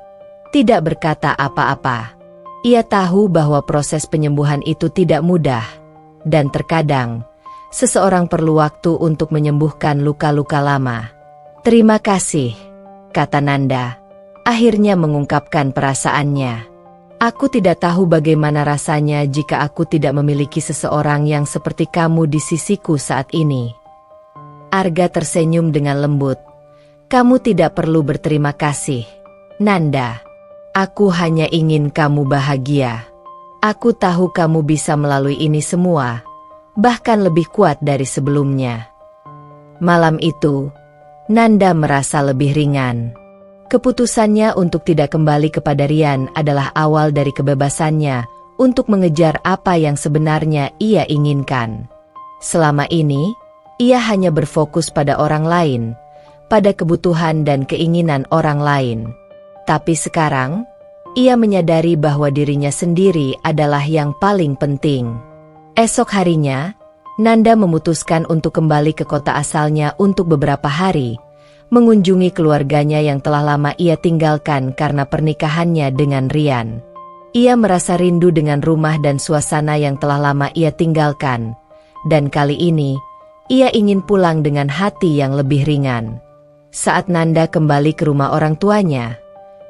tidak berkata apa-apa. Ia tahu bahwa proses penyembuhan itu tidak mudah, dan terkadang, seseorang perlu waktu untuk menyembuhkan luka-luka lama. "Terima kasih," kata Nanda, akhirnya mengungkapkan perasaannya. "Aku tidak tahu bagaimana rasanya jika aku tidak memiliki seseorang yang seperti kamu di sisiku saat ini." Arga tersenyum dengan lembut. "Kamu tidak perlu berterima kasih, Nanda. Aku hanya ingin kamu bahagia. Aku tahu kamu bisa melalui ini semua, bahkan lebih kuat dari sebelumnya." Malam itu, Nanda merasa lebih ringan. Keputusannya untuk tidak kembali kepada Rian adalah awal dari kebebasannya untuk mengejar apa yang sebenarnya ia inginkan. Selama ini, ia hanya berfokus pada orang lain, pada kebutuhan dan keinginan orang lain. Tapi sekarang, ia menyadari bahwa dirinya sendiri adalah yang paling penting. Esok harinya, Nanda memutuskan untuk kembali ke kota asalnya untuk beberapa hari, mengunjungi keluarganya yang telah lama ia tinggalkan karena pernikahannya dengan Rian. Ia merasa rindu dengan rumah dan suasana yang telah lama ia tinggalkan, dan kali ini, ia ingin pulang dengan hati yang lebih ringan. Saat Nanda kembali ke rumah orang tuanya,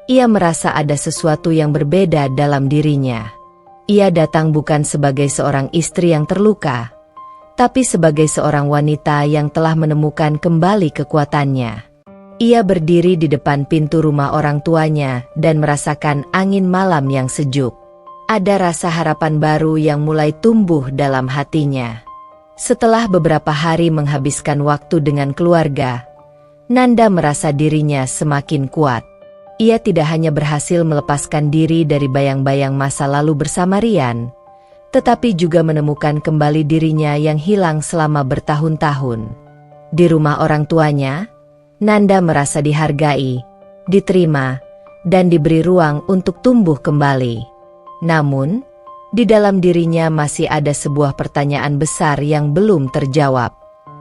ia merasa ada sesuatu yang berbeda dalam dirinya. Ia datang bukan sebagai seorang istri yang terluka, tapi sebagai seorang wanita yang telah menemukan kembali kekuatannya. Ia berdiri di depan pintu rumah orang tuanya dan merasakan angin malam yang sejuk. Ada rasa harapan baru yang mulai tumbuh dalam hatinya. Setelah beberapa hari menghabiskan waktu dengan keluarga, Nanda merasa dirinya semakin kuat. Ia tidak hanya berhasil melepaskan diri dari bayang-bayang masa lalu bersama Rian, tetapi juga menemukan kembali dirinya yang hilang selama bertahun-tahun. Di rumah orang tuanya, Nanda merasa dihargai, diterima, dan diberi ruang untuk tumbuh kembali. Namun, di dalam dirinya masih ada sebuah pertanyaan besar yang belum terjawab.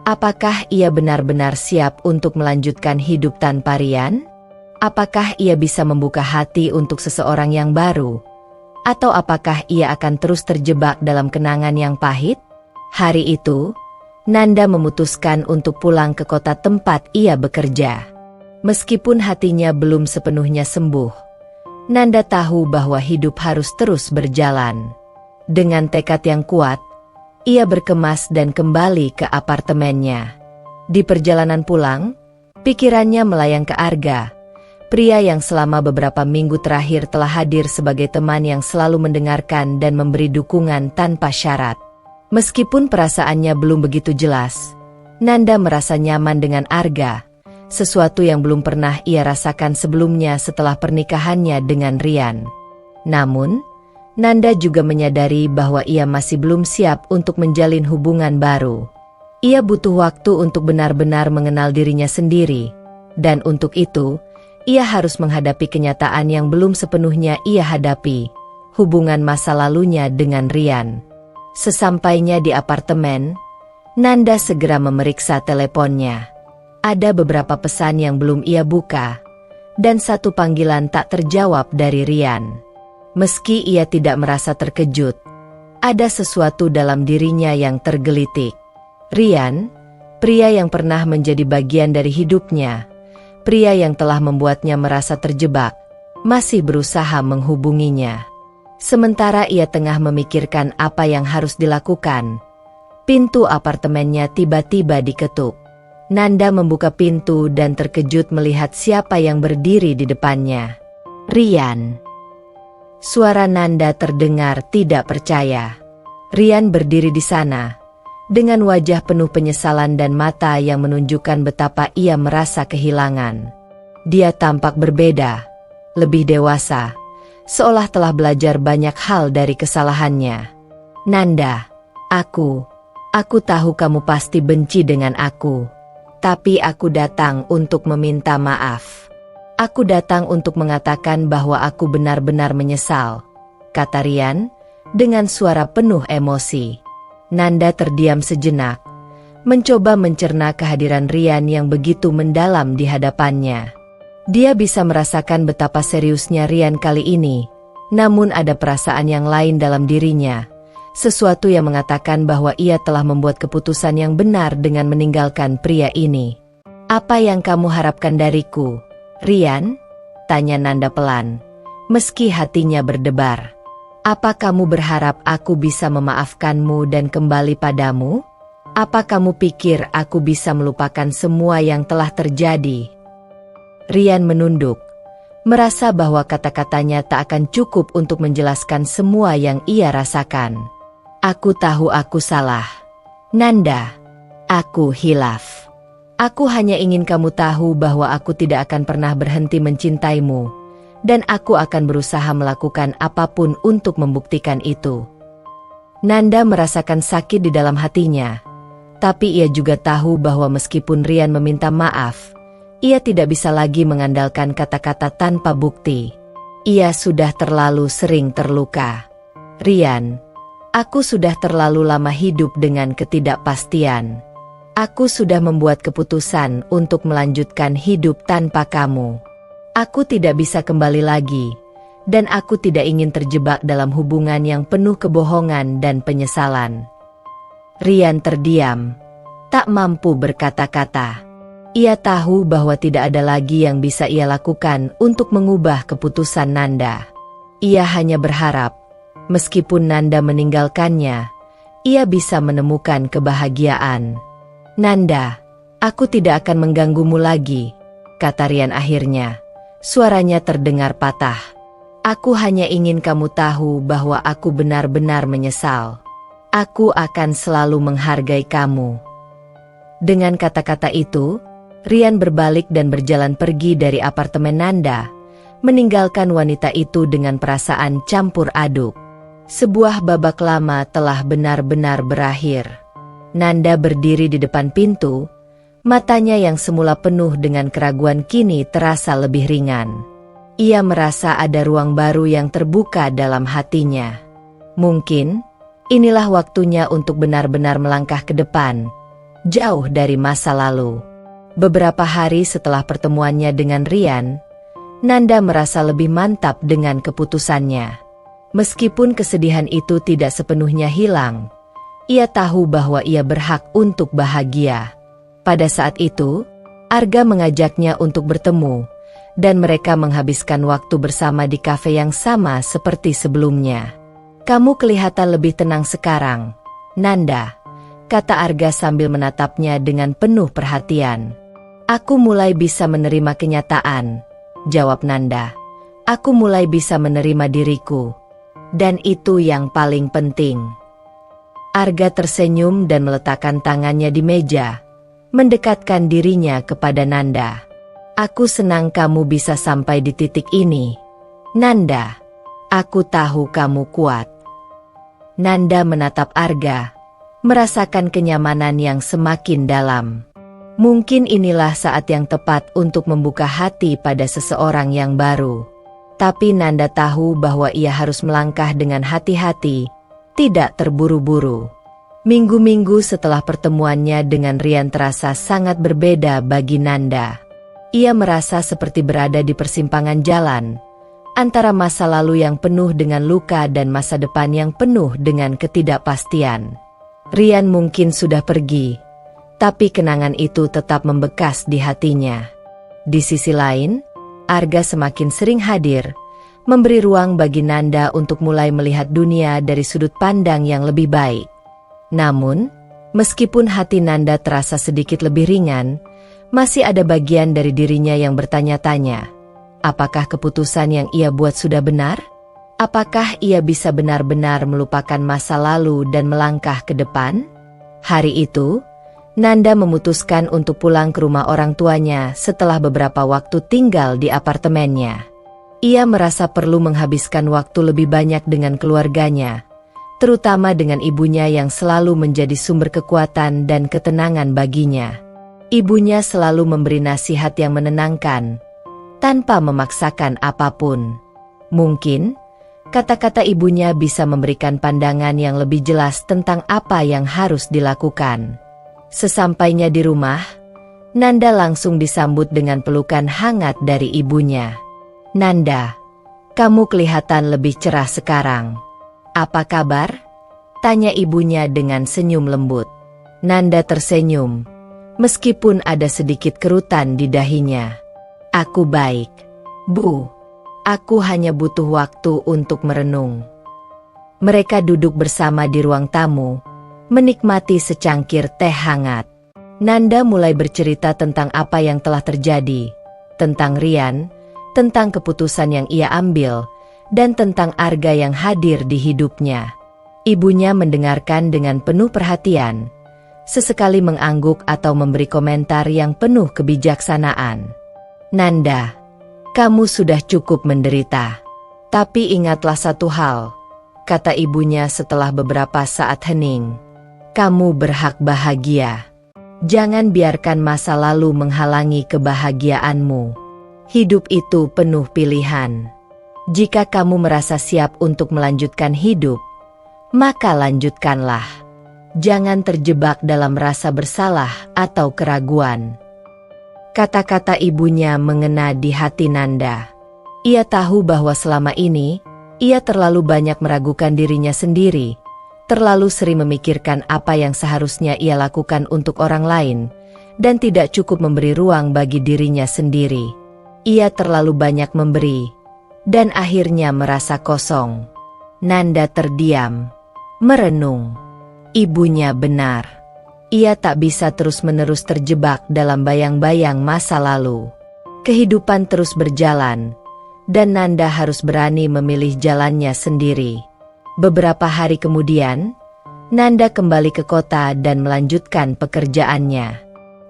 Apakah ia benar-benar siap untuk melanjutkan hidup tanpa Rian? Apakah ia bisa membuka hati untuk seseorang yang baru? Atau apakah ia akan terus terjebak dalam kenangan yang pahit? Hari itu, Nanda memutuskan untuk pulang ke kota tempat ia bekerja. Meskipun hatinya belum sepenuhnya sembuh, Nanda tahu bahwa hidup harus terus berjalan. Dengan tekad yang kuat, ia berkemas dan kembali ke apartemennya. Di perjalanan pulang, pikirannya melayang ke Arga, pria yang selama beberapa minggu terakhir telah hadir sebagai teman yang selalu mendengarkan dan memberi dukungan tanpa syarat. Meskipun perasaannya belum begitu jelas, Nanda merasa nyaman dengan Arga, sesuatu yang belum pernah ia rasakan sebelumnya setelah pernikahannya dengan Rian. Namun, Nanda juga menyadari bahwa ia masih belum siap untuk menjalin hubungan baru. Ia butuh waktu untuk benar-benar mengenal dirinya sendiri, dan untuk itu, ia harus menghadapi kenyataan yang belum sepenuhnya ia hadapi, hubungan masa lalunya dengan Rian. Sesampainya di apartemen, Nanda segera memeriksa teleponnya. Ada beberapa pesan yang belum ia buka, dan satu panggilan tak terjawab dari Rian. Meski ia tidak merasa terkejut, ada sesuatu dalam dirinya yang tergelitik. Rian, pria yang pernah menjadi bagian dari hidupnya, pria yang telah membuatnya merasa terjebak, masih berusaha menghubunginya. Sementara ia tengah memikirkan apa yang harus dilakukan, pintu apartemennya tiba-tiba diketuk. Nanda membuka pintu dan terkejut melihat siapa yang berdiri di depannya. Rian. Suara Nanda terdengar tidak percaya. Rian berdiri di sana, dengan wajah penuh penyesalan dan mata yang menunjukkan betapa ia merasa kehilangan. Dia tampak berbeda, lebih dewasa, seolah telah belajar banyak hal dari kesalahannya. Nanda, aku tahu kamu pasti benci dengan aku. Tapi aku datang untuk meminta maaf. Aku datang untuk mengatakan bahwa aku benar-benar menyesal, kata Rian, dengan suara penuh emosi. Nanda terdiam sejenak, mencoba mencerna kehadiran Rian yang begitu mendalam di hadapannya. Dia bisa merasakan betapa seriusnya Rian kali ini, namun ada perasaan yang lain dalam dirinya, sesuatu yang mengatakan bahwa ia telah membuat keputusan yang benar dengan meninggalkan pria ini. Apa yang kamu harapkan dariku, Rian? Tanya Nanda pelan, meski hatinya berdebar. Apa kamu berharap aku bisa memaafkanmu dan kembali padamu? Apa kamu pikir aku bisa melupakan semua yang telah terjadi? Rian menunduk, merasa bahwa kata-katanya tak akan cukup untuk menjelaskan semua yang ia rasakan. Aku tahu aku salah. Nanda, aku hilaf. Aku hanya ingin kamu tahu bahwa aku tidak akan pernah berhenti mencintaimu, dan aku akan berusaha melakukan apapun untuk membuktikan itu. Nanda merasakan sakit di dalam hatinya, tapi ia juga tahu bahwa meskipun Rian meminta maaf, ia tidak bisa lagi mengandalkan kata-kata tanpa bukti. Ia sudah terlalu sering terluka. Rian, aku sudah terlalu lama hidup dengan ketidakpastian. Aku sudah membuat keputusan untuk melanjutkan hidup tanpa kamu. Aku tidak bisa kembali lagi, Dan aku tidak ingin terjebak dalam hubungan yang penuh kebohongan dan penyesalan. Rian terdiam, tak mampu berkata-kata. Ia tahu bahwa tidak ada lagi yang bisa ia lakukan untuk mengubah keputusan Nanda. Ia hanya berharap, meskipun Nanda meninggalkannya, ia bisa menemukan kebahagiaan. Nanda, aku tidak akan mengganggumu lagi, kata Rian akhirnya. Suaranya terdengar patah. Aku hanya ingin kamu tahu bahwa aku benar-benar menyesal. Aku akan selalu menghargai kamu. Dengan kata-kata itu, Rian berbalik dan berjalan pergi dari apartemen Nanda, meninggalkan wanita itu dengan perasaan campur aduk. Sebuah babak lama telah benar-benar berakhir. Nanda berdiri di depan pintu, matanya yang semula penuh dengan keraguan kini terasa lebih ringan. Ia merasa ada ruang baru yang terbuka dalam hatinya. Mungkin, inilah waktunya untuk benar-benar melangkah ke depan, jauh dari masa lalu. Beberapa hari setelah pertemuannya dengan Rian, Nanda merasa lebih mantap dengan keputusannya. Meskipun kesedihan itu tidak sepenuhnya hilang, ia tahu bahwa ia berhak untuk bahagia. Pada saat itu, Arga mengajaknya untuk bertemu, dan mereka menghabiskan waktu bersama di kafe yang sama seperti sebelumnya. Kamu kelihatan lebih tenang sekarang, Nanda, kata Arga sambil menatapnya dengan penuh perhatian. Aku mulai bisa menerima kenyataan, jawab Nanda. Aku mulai bisa menerima diriku. Dan itu yang paling penting. Arga tersenyum dan meletakkan tangannya di meja, mendekatkan dirinya kepada Nanda. Aku senang kamu bisa sampai di titik ini. Nanda, aku tahu kamu kuat. Nanda menatap Arga, merasakan kenyamanan yang semakin dalam. Mungkin inilah saat yang tepat untuk membuka hati pada seseorang yang baru. Tapi Nanda tahu bahwa ia harus melangkah dengan hati-hati, tidak terburu-buru. Minggu-minggu setelah pertemuannya dengan Rian terasa sangat berbeda bagi Nanda. Ia merasa seperti berada di persimpangan jalan, antara masa lalu yang penuh dengan luka dan masa depan yang penuh dengan ketidakpastian. Rian mungkin sudah pergi, tapi kenangan itu tetap membekas di hatinya. Di sisi lain, Arga semakin sering hadir, memberi ruang bagi Nanda untuk mulai melihat dunia dari sudut pandang yang lebih baik. Namun, meskipun hati Nanda terasa sedikit lebih ringan, masih ada bagian dari dirinya yang bertanya-tanya, apakah keputusan yang ia buat sudah benar? Apakah ia bisa benar-benar melupakan masa lalu dan melangkah ke depan? Hari itu, Nanda memutuskan untuk pulang ke rumah orang tuanya setelah beberapa waktu tinggal di apartemennya. Ia merasa perlu menghabiskan waktu lebih banyak dengan keluarganya, terutama dengan ibunya yang selalu menjadi sumber kekuatan dan ketenangan baginya. Ibunya selalu memberi nasihat yang menenangkan, tanpa memaksakan apapun. Mungkin, kata-kata ibunya bisa memberikan pandangan yang lebih jelas tentang apa yang harus dilakukan. Sesampainya di rumah, Nanda langsung disambut dengan pelukan hangat dari ibunya. Nanda, kamu kelihatan lebih cerah sekarang. Apa kabar? Tanya ibunya dengan senyum lembut. Nanda tersenyum, meskipun ada sedikit kerutan di dahinya. Aku baik, Bu. Aku hanya butuh waktu untuk merenung. Mereka duduk bersama di ruang tamu, menikmati secangkir teh hangat. Nanda mulai bercerita tentang apa yang telah terjadi, tentang Rian, tentang keputusan yang ia ambil, dan tentang Arga yang hadir di hidupnya. Ibunya mendengarkan dengan penuh perhatian, sesekali mengangguk atau memberi komentar yang penuh kebijaksanaan. Nanda, kamu sudah cukup menderita. Tapi ingatlah satu hal, kata ibunya setelah beberapa saat hening. Kamu berhak bahagia. Jangan biarkan masa lalu menghalangi kebahagiaanmu. Hidup itu penuh pilihan. Jika kamu merasa siap untuk melanjutkan hidup, maka lanjutkanlah. Jangan terjebak dalam rasa bersalah atau keraguan. Kata-kata ibunya mengena di hati Nanda. Ia tahu bahwa selama ini, ia terlalu banyak meragukan dirinya sendiri, terlalu sering memikirkan apa yang seharusnya ia lakukan untuk orang lain, dan tidak cukup memberi ruang bagi dirinya sendiri. Ia terlalu banyak memberi, dan akhirnya merasa kosong. Nanda terdiam, merenung. Ibunya benar. Ia tak bisa terus-menerus terjebak dalam bayang-bayang masa lalu. Kehidupan terus berjalan, dan Nanda harus berani memilih jalannya sendiri. Beberapa hari kemudian, Nanda kembali ke kota dan melanjutkan pekerjaannya.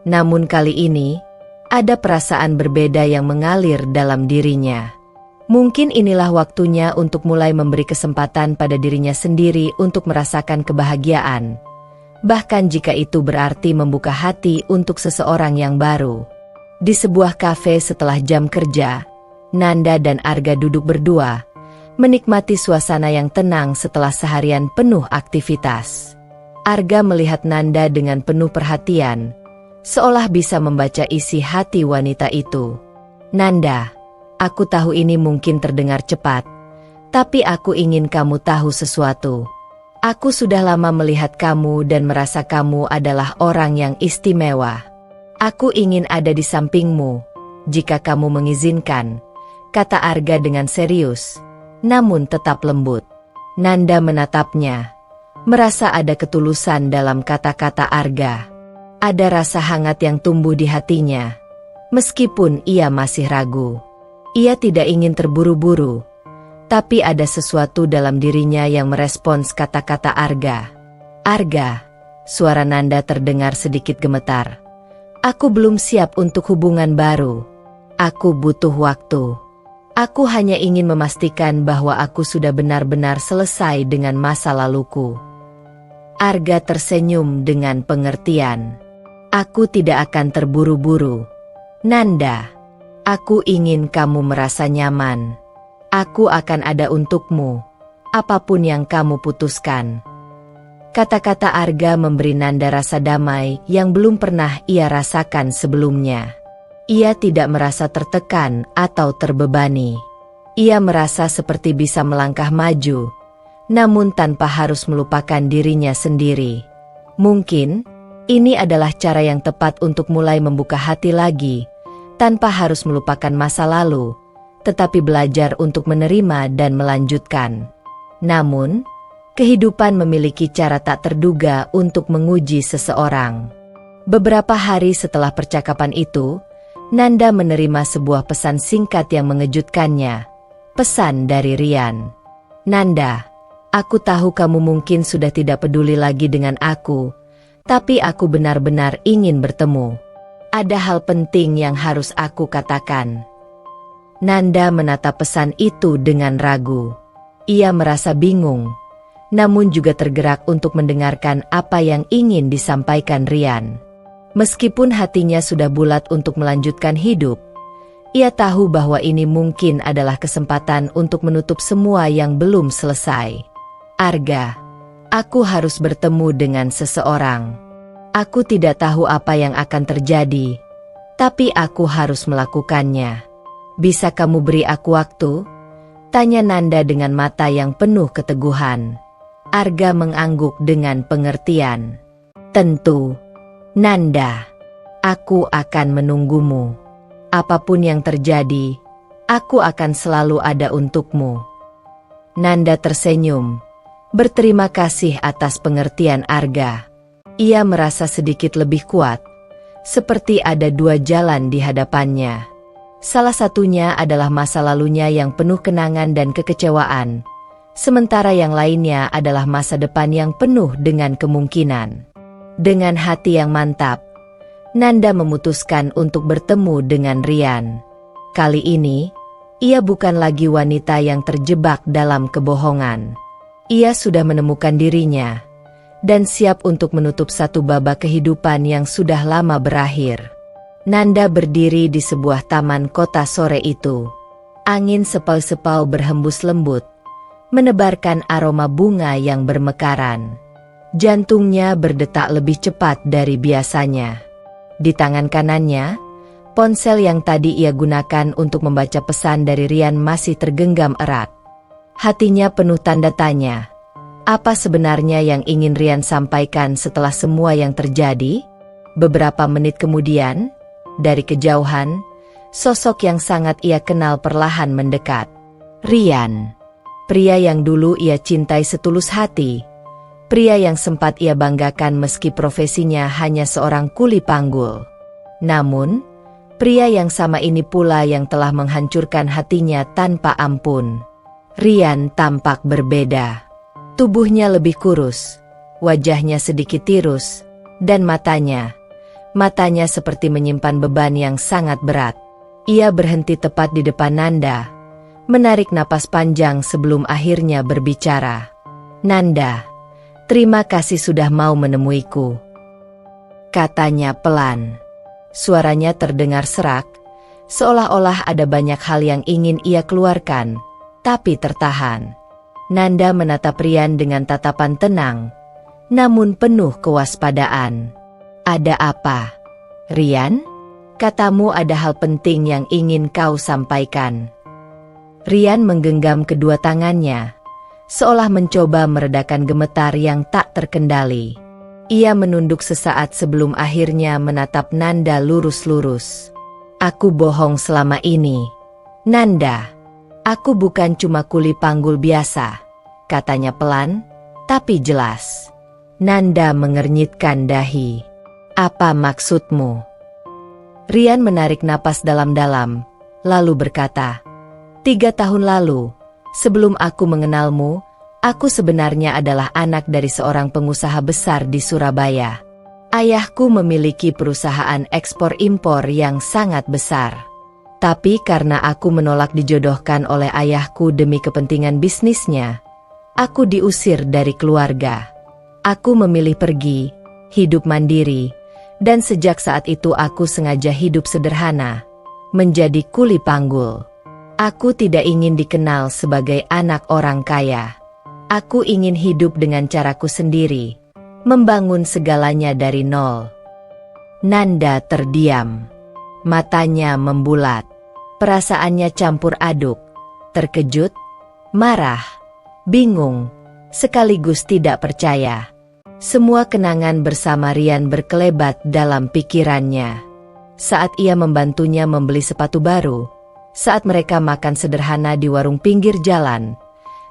Namun kali ini, ada perasaan berbeda yang mengalir dalam dirinya. Mungkin inilah waktunya untuk mulai memberi kesempatan pada dirinya sendiri untuk merasakan kebahagiaan. Bahkan jika itu berarti membuka hati untuk seseorang yang baru. Di sebuah kafe setelah jam kerja, Nanda dan Arga duduk berdua, menikmati suasana yang tenang setelah seharian penuh aktivitas. Arga melihat Nanda dengan penuh perhatian, seolah bisa membaca isi hati wanita itu. Nanda, aku tahu ini mungkin terdengar cepat, tapi aku ingin kamu tahu sesuatu. Aku sudah lama melihat kamu dan merasa kamu adalah orang yang istimewa. Aku ingin ada di sampingmu, jika kamu mengizinkan, kata Arga dengan serius, namun tetap lembut. Nanda menatapnya, merasa ada ketulusan dalam kata-kata Arga. Ada rasa hangat yang tumbuh di hatinya, meskipun ia masih ragu. Ia tidak ingin terburu-buru, tapi ada sesuatu dalam dirinya yang merespons kata-kata Arga. Arga, suara Nanda terdengar sedikit gemetar. Aku belum siap untuk hubungan baru. Aku butuh waktu. Aku hanya ingin memastikan bahwa aku sudah benar-benar selesai dengan masa laluku. Arga tersenyum dengan pengertian. Aku tidak akan terburu-buru. Nanda, aku ingin kamu merasa nyaman. Aku akan ada untukmu, apapun yang kamu putuskan. Kata-kata Arga memberi Nanda rasa damai yang belum pernah ia rasakan sebelumnya. Ia tidak merasa tertekan atau terbebani. Ia merasa seperti bisa melangkah maju, namun tanpa harus melupakan dirinya sendiri. Mungkin, ini adalah cara yang tepat untuk mulai membuka hati lagi, tanpa harus melupakan masa lalu, tetapi belajar untuk menerima dan melanjutkan. Namun, kehidupan memiliki cara tak terduga untuk menguji seseorang. Beberapa hari setelah percakapan itu, Nanda menerima sebuah pesan singkat yang mengejutkannya. Pesan dari Rian. Nanda, aku tahu kamu mungkin sudah tidak peduli lagi dengan aku, tapi aku benar-benar ingin bertemu. Ada hal penting yang harus aku katakan. Nanda menatap pesan itu dengan ragu. Ia merasa bingung, namun juga tergerak untuk mendengarkan apa yang ingin disampaikan Rian. Meskipun hatinya sudah bulat untuk melanjutkan hidup, ia tahu bahwa ini mungkin adalah kesempatan untuk menutup semua yang belum selesai. Arga, aku harus bertemu dengan seseorang. Aku tidak tahu apa yang akan terjadi, tapi aku harus melakukannya. Bisa kamu beri aku waktu? Tanya Nanda dengan mata yang penuh keteguhan. Arga mengangguk dengan pengertian. Tentu, Nanda. Aku akan menunggumu. Apapun yang terjadi, aku akan selalu ada untukmu. Nanda tersenyum, berterima kasih atas pengertian Arga. Ia merasa sedikit lebih kuat, seperti ada dua jalan di hadapannya. Salah satunya adalah masa lalunya yang penuh kenangan dan kekecewaan, sementara yang lainnya adalah masa depan yang penuh dengan kemungkinan. Dengan hati yang mantap, Nanda memutuskan untuk bertemu dengan Rian. Kali ini, ia bukan lagi wanita yang terjebak dalam kebohongan. Ia sudah menemukan dirinya, dan siap untuk menutup satu babak kehidupan yang sudah lama berakhir. Nanda berdiri di sebuah taman kota sore itu. Angin sepau-sepau berhembus lembut, menebarkan aroma bunga yang bermekaran. Jantungnya berdetak lebih cepat dari biasanya. Di tangan kanannya, Ponsel yang tadi ia gunakan untuk membaca pesan dari Rian masih tergenggam erat. Hatinya penuh tanda tanya. Apa sebenarnya yang ingin Rian sampaikan setelah semua yang terjadi? Beberapa menit kemudian, dari kejauhan, sosok yang sangat ia kenal perlahan mendekat. Rian. Pria yang dulu ia cintai setulus hati. Pria yang sempat ia banggakan meski profesinya hanya seorang kuli panggul. Namun, pria yang sama ini pula yang telah menghancurkan hatinya tanpa ampun. Rian tampak berbeda. Tubuhnya lebih kurus, wajahnya sedikit tirus, dan matanya seperti menyimpan beban yang sangat berat. Ia berhenti tepat di depan Nanda, menarik napas panjang sebelum akhirnya berbicara. Nanda, terima kasih sudah mau menemuiku, katanya pelan. Suaranya terdengar serak, seolah-olah ada banyak hal yang ingin ia keluarkan, tapi tertahan. Nanda menatap Rian dengan tatapan tenang, namun penuh kewaspadaan. Ada apa, Rian? Katamu ada hal penting yang ingin kau sampaikan. Rian menggenggam kedua tangannya, seolah mencoba meredakan gemetar yang tak terkendali. Ia menunduk sesaat sebelum akhirnya menatap Nanda lurus-lurus. Aku bohong selama ini, Nanda. Aku bukan cuma kuli panggul biasa, katanya pelan, tapi jelas. Nanda mengernyitkan dahi. Apa maksudmu? Rian menarik napas dalam-dalam, lalu berkata, 3 tahun lalu, sebelum aku mengenalmu, aku sebenarnya adalah anak dari seorang pengusaha besar di Surabaya. Ayahku memiliki perusahaan ekspor-impor yang sangat besar. Tapi karena aku menolak dijodohkan oleh ayahku demi kepentingan bisnisnya, aku diusir dari keluarga. Aku memilih pergi, hidup mandiri, dan sejak saat itu aku sengaja hidup sederhana, menjadi kuli panggul. Aku tidak ingin dikenal sebagai anak orang kaya. Aku ingin hidup dengan caraku sendiri, membangun segalanya dari nol. Nanda terdiam. Matanya membulat. Perasaannya campur aduk. Terkejut, marah, bingung, sekaligus tidak percaya. Semua kenangan bersama Rian berkelebat dalam pikirannya. Saat ia membantunya membeli sepatu baru, saat mereka makan sederhana di warung pinggir jalan,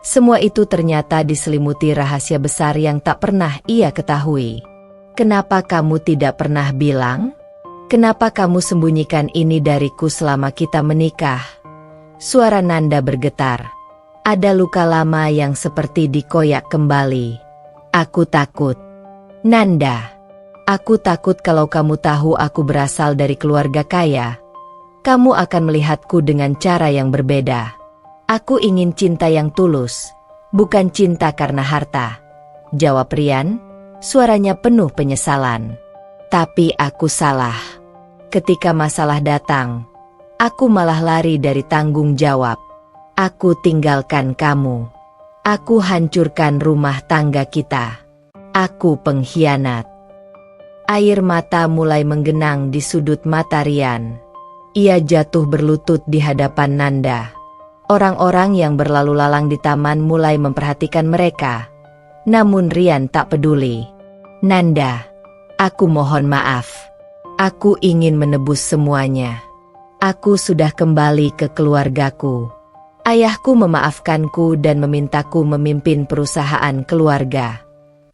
semua itu ternyata diselimuti rahasia besar yang tak pernah ia ketahui. Kenapa kamu tidak pernah bilang? Kenapa kamu sembunyikan ini dariku selama kita menikah? Suara Nanda bergetar. Ada luka lama yang seperti dikoyak kembali. Aku takut. Nanda, aku takut kalau kamu tahu aku berasal dari keluarga kaya, kamu akan melihatku dengan cara yang berbeda. Aku ingin cinta yang tulus, bukan cinta karena harta, jawab Rian, suaranya penuh penyesalan. Tapi aku salah. Ketika masalah datang, aku malah lari dari tanggung jawab. Aku tinggalkan kamu. Aku hancurkan rumah tangga kita. Aku pengkhianat. Air mata mulai menggenang di sudut mata Rian. Ia jatuh berlutut di hadapan Nanda. Orang-orang yang berlalu lalang di taman mulai memperhatikan mereka. Namun Rian tak peduli. Nanda, aku mohon maaf. Aku ingin menebus semuanya. Aku sudah kembali ke keluargaku. Ayahku memaafkanku dan memintaku memimpin perusahaan keluarga.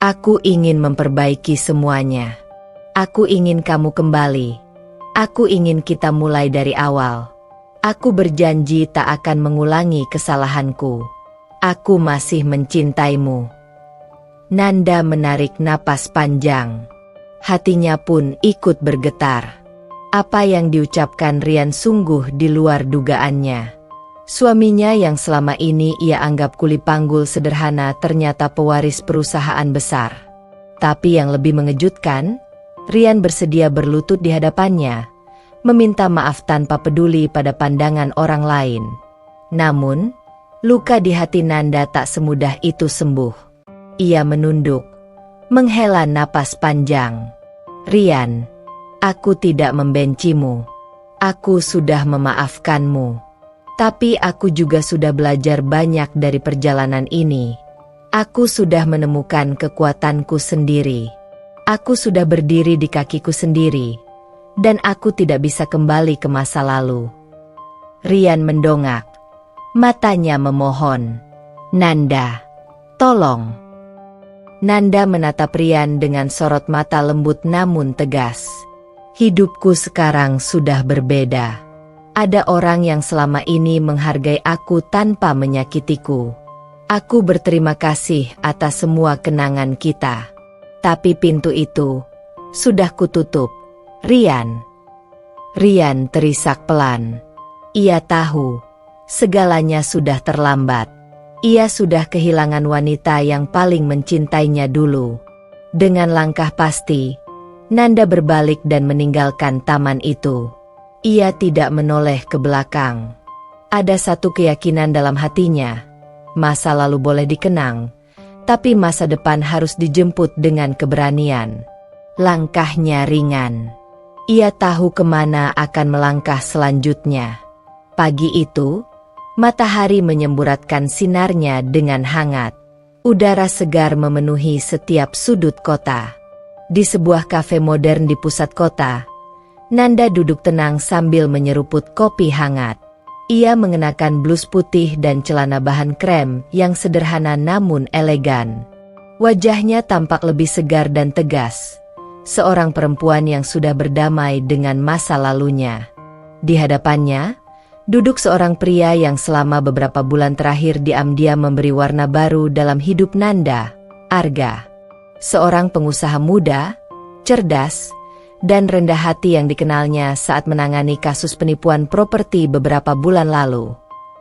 Aku ingin memperbaiki semuanya. Aku ingin kamu kembali. Aku ingin kita mulai dari awal. Aku berjanji tak akan mengulangi kesalahanku. Aku masih mencintaimu. Nanda menarik napas panjang. Hatinya pun ikut bergetar. Apa yang diucapkan Rian sungguh di luar dugaannya. Suaminya yang selama ini ia anggap kuli panggul sederhana ternyata pewaris perusahaan besar. Tapi yang lebih mengejutkan, Rian bersedia berlutut di hadapannya, meminta maaf tanpa peduli pada pandangan orang lain. Namun, luka di hati Nanda tak semudah itu sembuh. Ia menunduk, menghela napas panjang. Rian, aku tidak membencimu. Aku sudah memaafkanmu. Tapi aku juga sudah belajar banyak dari perjalanan ini. Aku sudah menemukan kekuatanku sendiri. Aku sudah berdiri di kakiku sendiri. Dan aku tidak bisa kembali ke masa lalu. Rian mendongak. Matanya memohon. Nanda, tolong. Nanda menatap Rian dengan sorot mata lembut namun tegas. Hidupku sekarang sudah berbeda. Ada orang yang selama ini menghargai aku tanpa menyakitiku. Aku berterima kasih atas semua kenangan kita. Tapi pintu itu sudah kututup. Rian. Rian terisak pelan. Ia tahu segalanya sudah terlambat. Ia sudah kehilangan wanita yang paling mencintainya dulu. Dengan langkah pasti, Nanda berbalik dan meninggalkan taman itu. Ia tidak menoleh ke belakang. Ada satu keyakinan dalam hatinya. Masa lalu boleh dikenang, tapi masa depan harus dijemput dengan keberanian. Langkahnya ringan. Ia tahu kemana akan melangkah selanjutnya. Pagi itu, matahari menyemburatkan sinarnya dengan hangat. Udara segar memenuhi setiap sudut kota. Di sebuah kafe modern di pusat kota, Nanda duduk tenang sambil menyeruput kopi hangat. Ia mengenakan blus putih dan celana bahan krem yang sederhana namun elegan. Wajahnya tampak lebih segar dan tegas. Seorang perempuan yang sudah berdamai dengan masa lalunya. Di hadapannya, duduk seorang pria yang selama beberapa bulan terakhir diam-diam memberi warna baru dalam hidup Nanda, Arga. Seorang pengusaha muda, cerdas, dan rendah hati yang dikenalnya saat menangani kasus penipuan properti beberapa bulan lalu.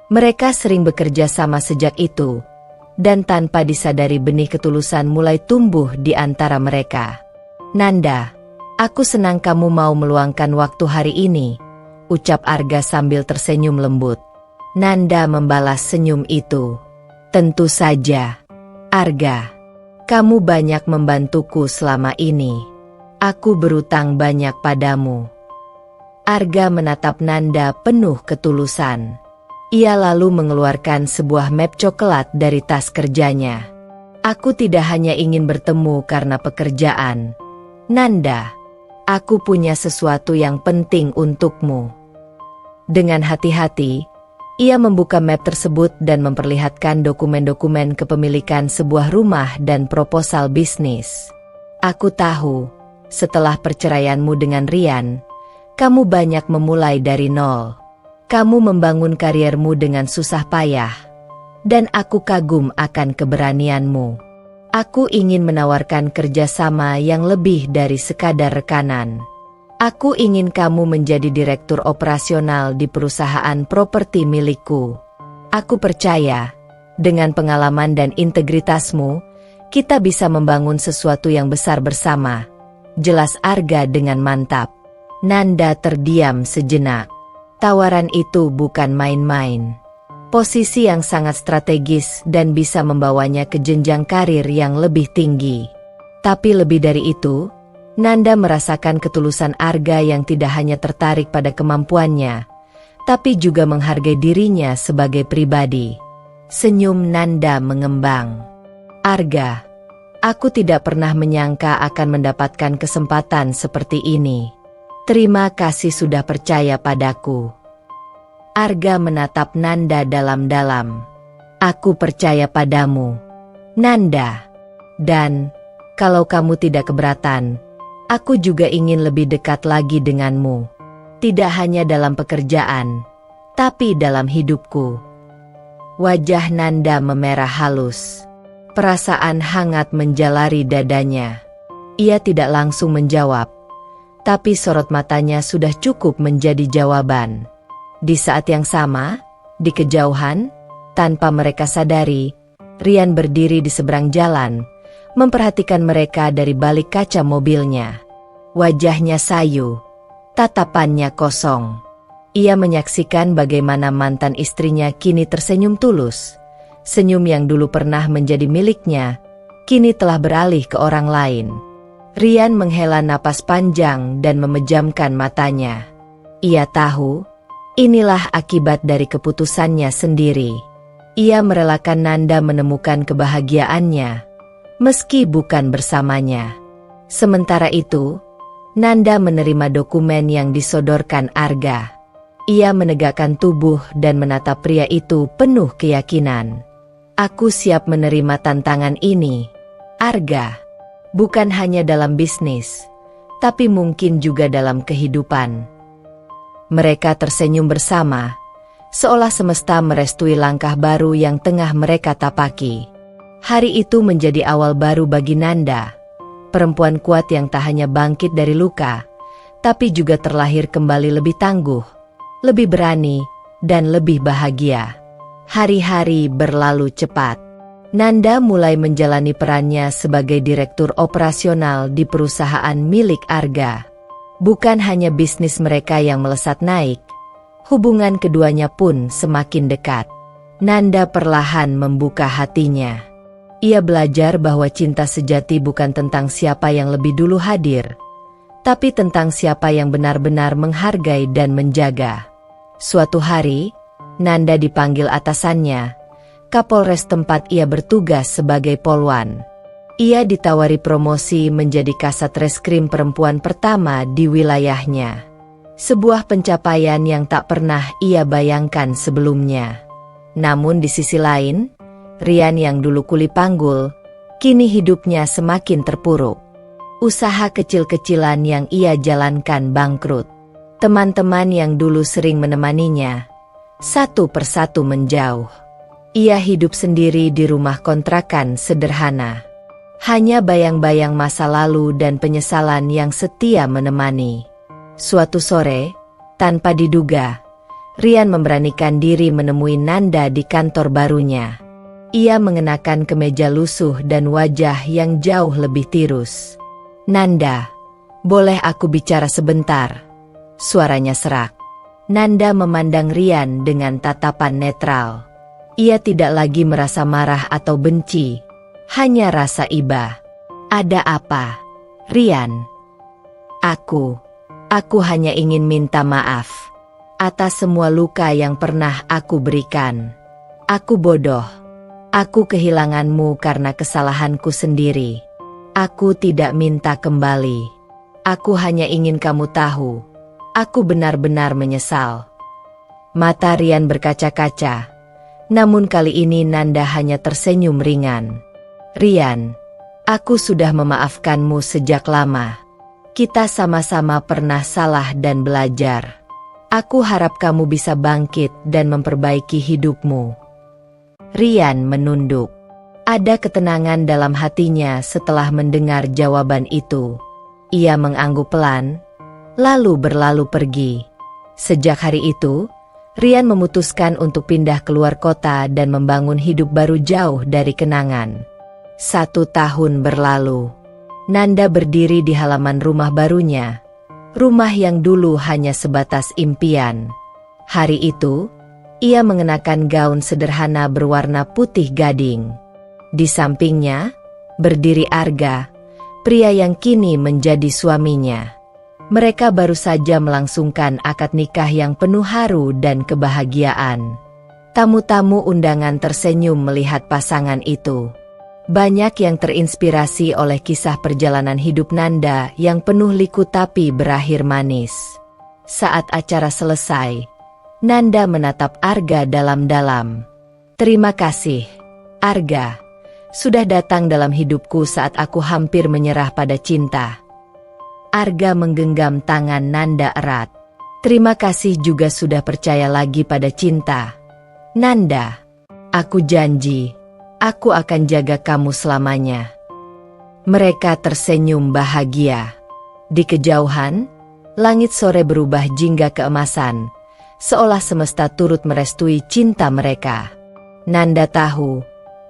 Mereka sering bekerja sama sejak itu, dan tanpa disadari benih ketulusan mulai tumbuh di antara mereka. Nanda, aku senang kamu mau meluangkan waktu hari ini, ucap Arga sambil tersenyum lembut. Nanda membalas senyum itu. Tentu saja, Arga. Kamu banyak membantuku selama ini. Aku berutang banyak padamu. Arga menatap Nanda penuh ketulusan. Ia lalu mengeluarkan sebuah map coklat dari tas kerjanya. Aku tidak hanya ingin bertemu karena pekerjaan. Nanda, aku punya sesuatu yang penting untukmu. Dengan hati-hati, ia membuka map tersebut dan memperlihatkan dokumen-dokumen kepemilikan sebuah rumah dan proposal bisnis. Aku tahu, setelah perceraianmu dengan Rian, kamu banyak memulai dari nol. Kamu membangun kariermu dengan susah payah. Dan aku kagum akan keberanianmu. Aku ingin menawarkan kerjasama yang lebih dari sekadar rekanan. Aku ingin kamu menjadi direktur operasional di perusahaan properti milikku. Aku percaya, dengan pengalaman dan integritasmu, kita bisa membangun sesuatu yang besar bersama. Jelas Arga dengan mantap. Nanda terdiam sejenak. Tawaran itu bukan main-main. Posisi yang sangat strategis dan bisa membawanya ke jenjang karir yang lebih tinggi. Tapi lebih dari itu, Nanda merasakan ketulusan Arga yang tidak hanya tertarik pada kemampuannya, tapi juga menghargai dirinya sebagai pribadi. Senyum Nanda mengembang. Arga, aku tidak pernah menyangka akan mendapatkan kesempatan seperti ini. Terima kasih sudah percaya padaku. Arga menatap Nanda dalam-dalam. Aku percaya padamu, Nanda. Dan, kalau kamu tidak keberatan, aku juga ingin lebih dekat lagi denganmu. Tidak hanya dalam pekerjaan, tapi dalam hidupku. Wajah Nanda memerah halus. Perasaan hangat menjalari dadanya. Ia tidak langsung menjawab, tapi sorot matanya sudah cukup menjadi jawaban. Di saat yang sama, di kejauhan, tanpa mereka sadari, Rian berdiri di seberang jalan, memperhatikan mereka dari balik kaca mobilnya. Wajahnya sayu, tatapannya kosong. Ia menyaksikan bagaimana mantan istrinya kini tersenyum tulus. Senyum yang dulu pernah menjadi miliknya, kini telah beralih ke orang lain. Rian menghela napas panjang dan memejamkan matanya. Ia tahu, inilah akibat dari keputusannya sendiri. Ia merelakan Nanda menemukan kebahagiaannya, meski bukan bersamanya. Sementara itu, Nanda menerima dokumen yang disodorkan Arga. Ia menegakkan tubuh dan menatap pria itu penuh keyakinan. Aku siap menerima tantangan ini, Arga. Bukan hanya dalam bisnis, tapi mungkin juga dalam kehidupan. Mereka tersenyum bersama, seolah semesta merestui langkah baru yang tengah mereka tapaki. Hari itu menjadi awal baru bagi Nanda, perempuan kuat yang tak hanya bangkit dari luka, tapi juga terlahir kembali lebih tangguh, lebih berani, dan lebih bahagia. Hari-hari berlalu cepat. Nanda mulai menjalani perannya sebagai direktur operasional di perusahaan milik Arga. Bukan hanya bisnis mereka yang melesat naik, hubungan keduanya pun semakin dekat. Nanda perlahan membuka hatinya. Ia belajar bahwa cinta sejati bukan tentang siapa yang lebih dulu hadir, tapi tentang siapa yang benar-benar menghargai dan menjaga. Suatu hari, Nanda dipanggil atasannya, Kapolres tempat ia bertugas sebagai polwan. Ia ditawari promosi menjadi Kasat Reskrim perempuan pertama di wilayahnya. Sebuah pencapaian yang tak pernah ia bayangkan sebelumnya. Namun di sisi lain, Rian yang dulu kuli panggul, kini hidupnya semakin terpuruk. Usaha kecil-kecilan yang ia jalankan bangkrut. Teman-teman yang dulu sering menemaninya, satu persatu menjauh. Ia hidup sendiri di rumah kontrakan sederhana. Hanya bayang-bayang masa lalu dan penyesalan yang setia menemani. Suatu sore, tanpa diduga, Rian memberanikan diri menemui Nanda di kantor barunya. Ia mengenakan kemeja lusuh dan wajah yang jauh lebih tirus. "Nanda, boleh aku bicara sebentar?" Suaranya serak. Nanda memandang Rian dengan tatapan netral. Ia tidak lagi merasa marah atau benci, hanya rasa iba. "Ada apa, Rian?" Aku hanya ingin minta maaf atas semua luka yang pernah aku berikan. Aku bodoh. Aku kehilanganmu karena kesalahanku sendiri. Aku tidak minta kembali. Aku hanya ingin kamu tahu, aku benar-benar menyesal. Mata Rian berkaca-kaca. Namun kali ini Nanda hanya tersenyum ringan. "Rian, aku sudah memaafkanmu sejak lama. Kita sama-sama pernah salah dan belajar. Aku harap kamu bisa bangkit dan memperbaiki hidupmu." Rian menunduk. Ada ketenangan dalam hatinya setelah mendengar jawaban itu. Ia mengangguk pelan, lalu berlalu pergi. Sejak hari itu, Rian memutuskan untuk pindah keluar kota dan membangun hidup baru jauh dari kenangan. 1 tahun berlalu. Nanda berdiri di halaman rumah barunya. Rumah yang dulu hanya sebatas impian. Hari itu, ia mengenakan gaun sederhana berwarna putih gading. Di sampingnya, berdiri Arga, pria yang kini menjadi suaminya. Mereka baru saja melangsungkan akad nikah yang penuh haru dan kebahagiaan. Tamu-tamu undangan tersenyum melihat pasangan itu. Banyak yang terinspirasi oleh kisah perjalanan hidup Nanda yang penuh liku tapi berakhir manis. Saat acara selesai, Nanda menatap Arga dalam-dalam. "Terima kasih, Arga, sudah datang dalam hidupku saat aku hampir menyerah pada cinta." Arga menggenggam tangan Nanda erat. "Terima kasih juga sudah percaya lagi pada cinta. Nanda, aku janji, aku akan jaga kamu selamanya." Mereka tersenyum bahagia. Di kejauhan, langit sore berubah jingga keemasan, seolah semesta turut merestui cinta mereka. Nanda tahu,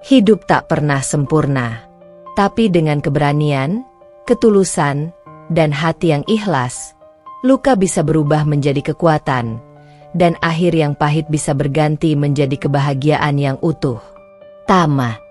hidup tak pernah sempurna. Tapi dengan keberanian, ketulusan, dan hati yang ikhlas, luka bisa berubah menjadi kekuatan, dan akhir yang pahit bisa berganti menjadi kebahagiaan yang utuh. Tamat.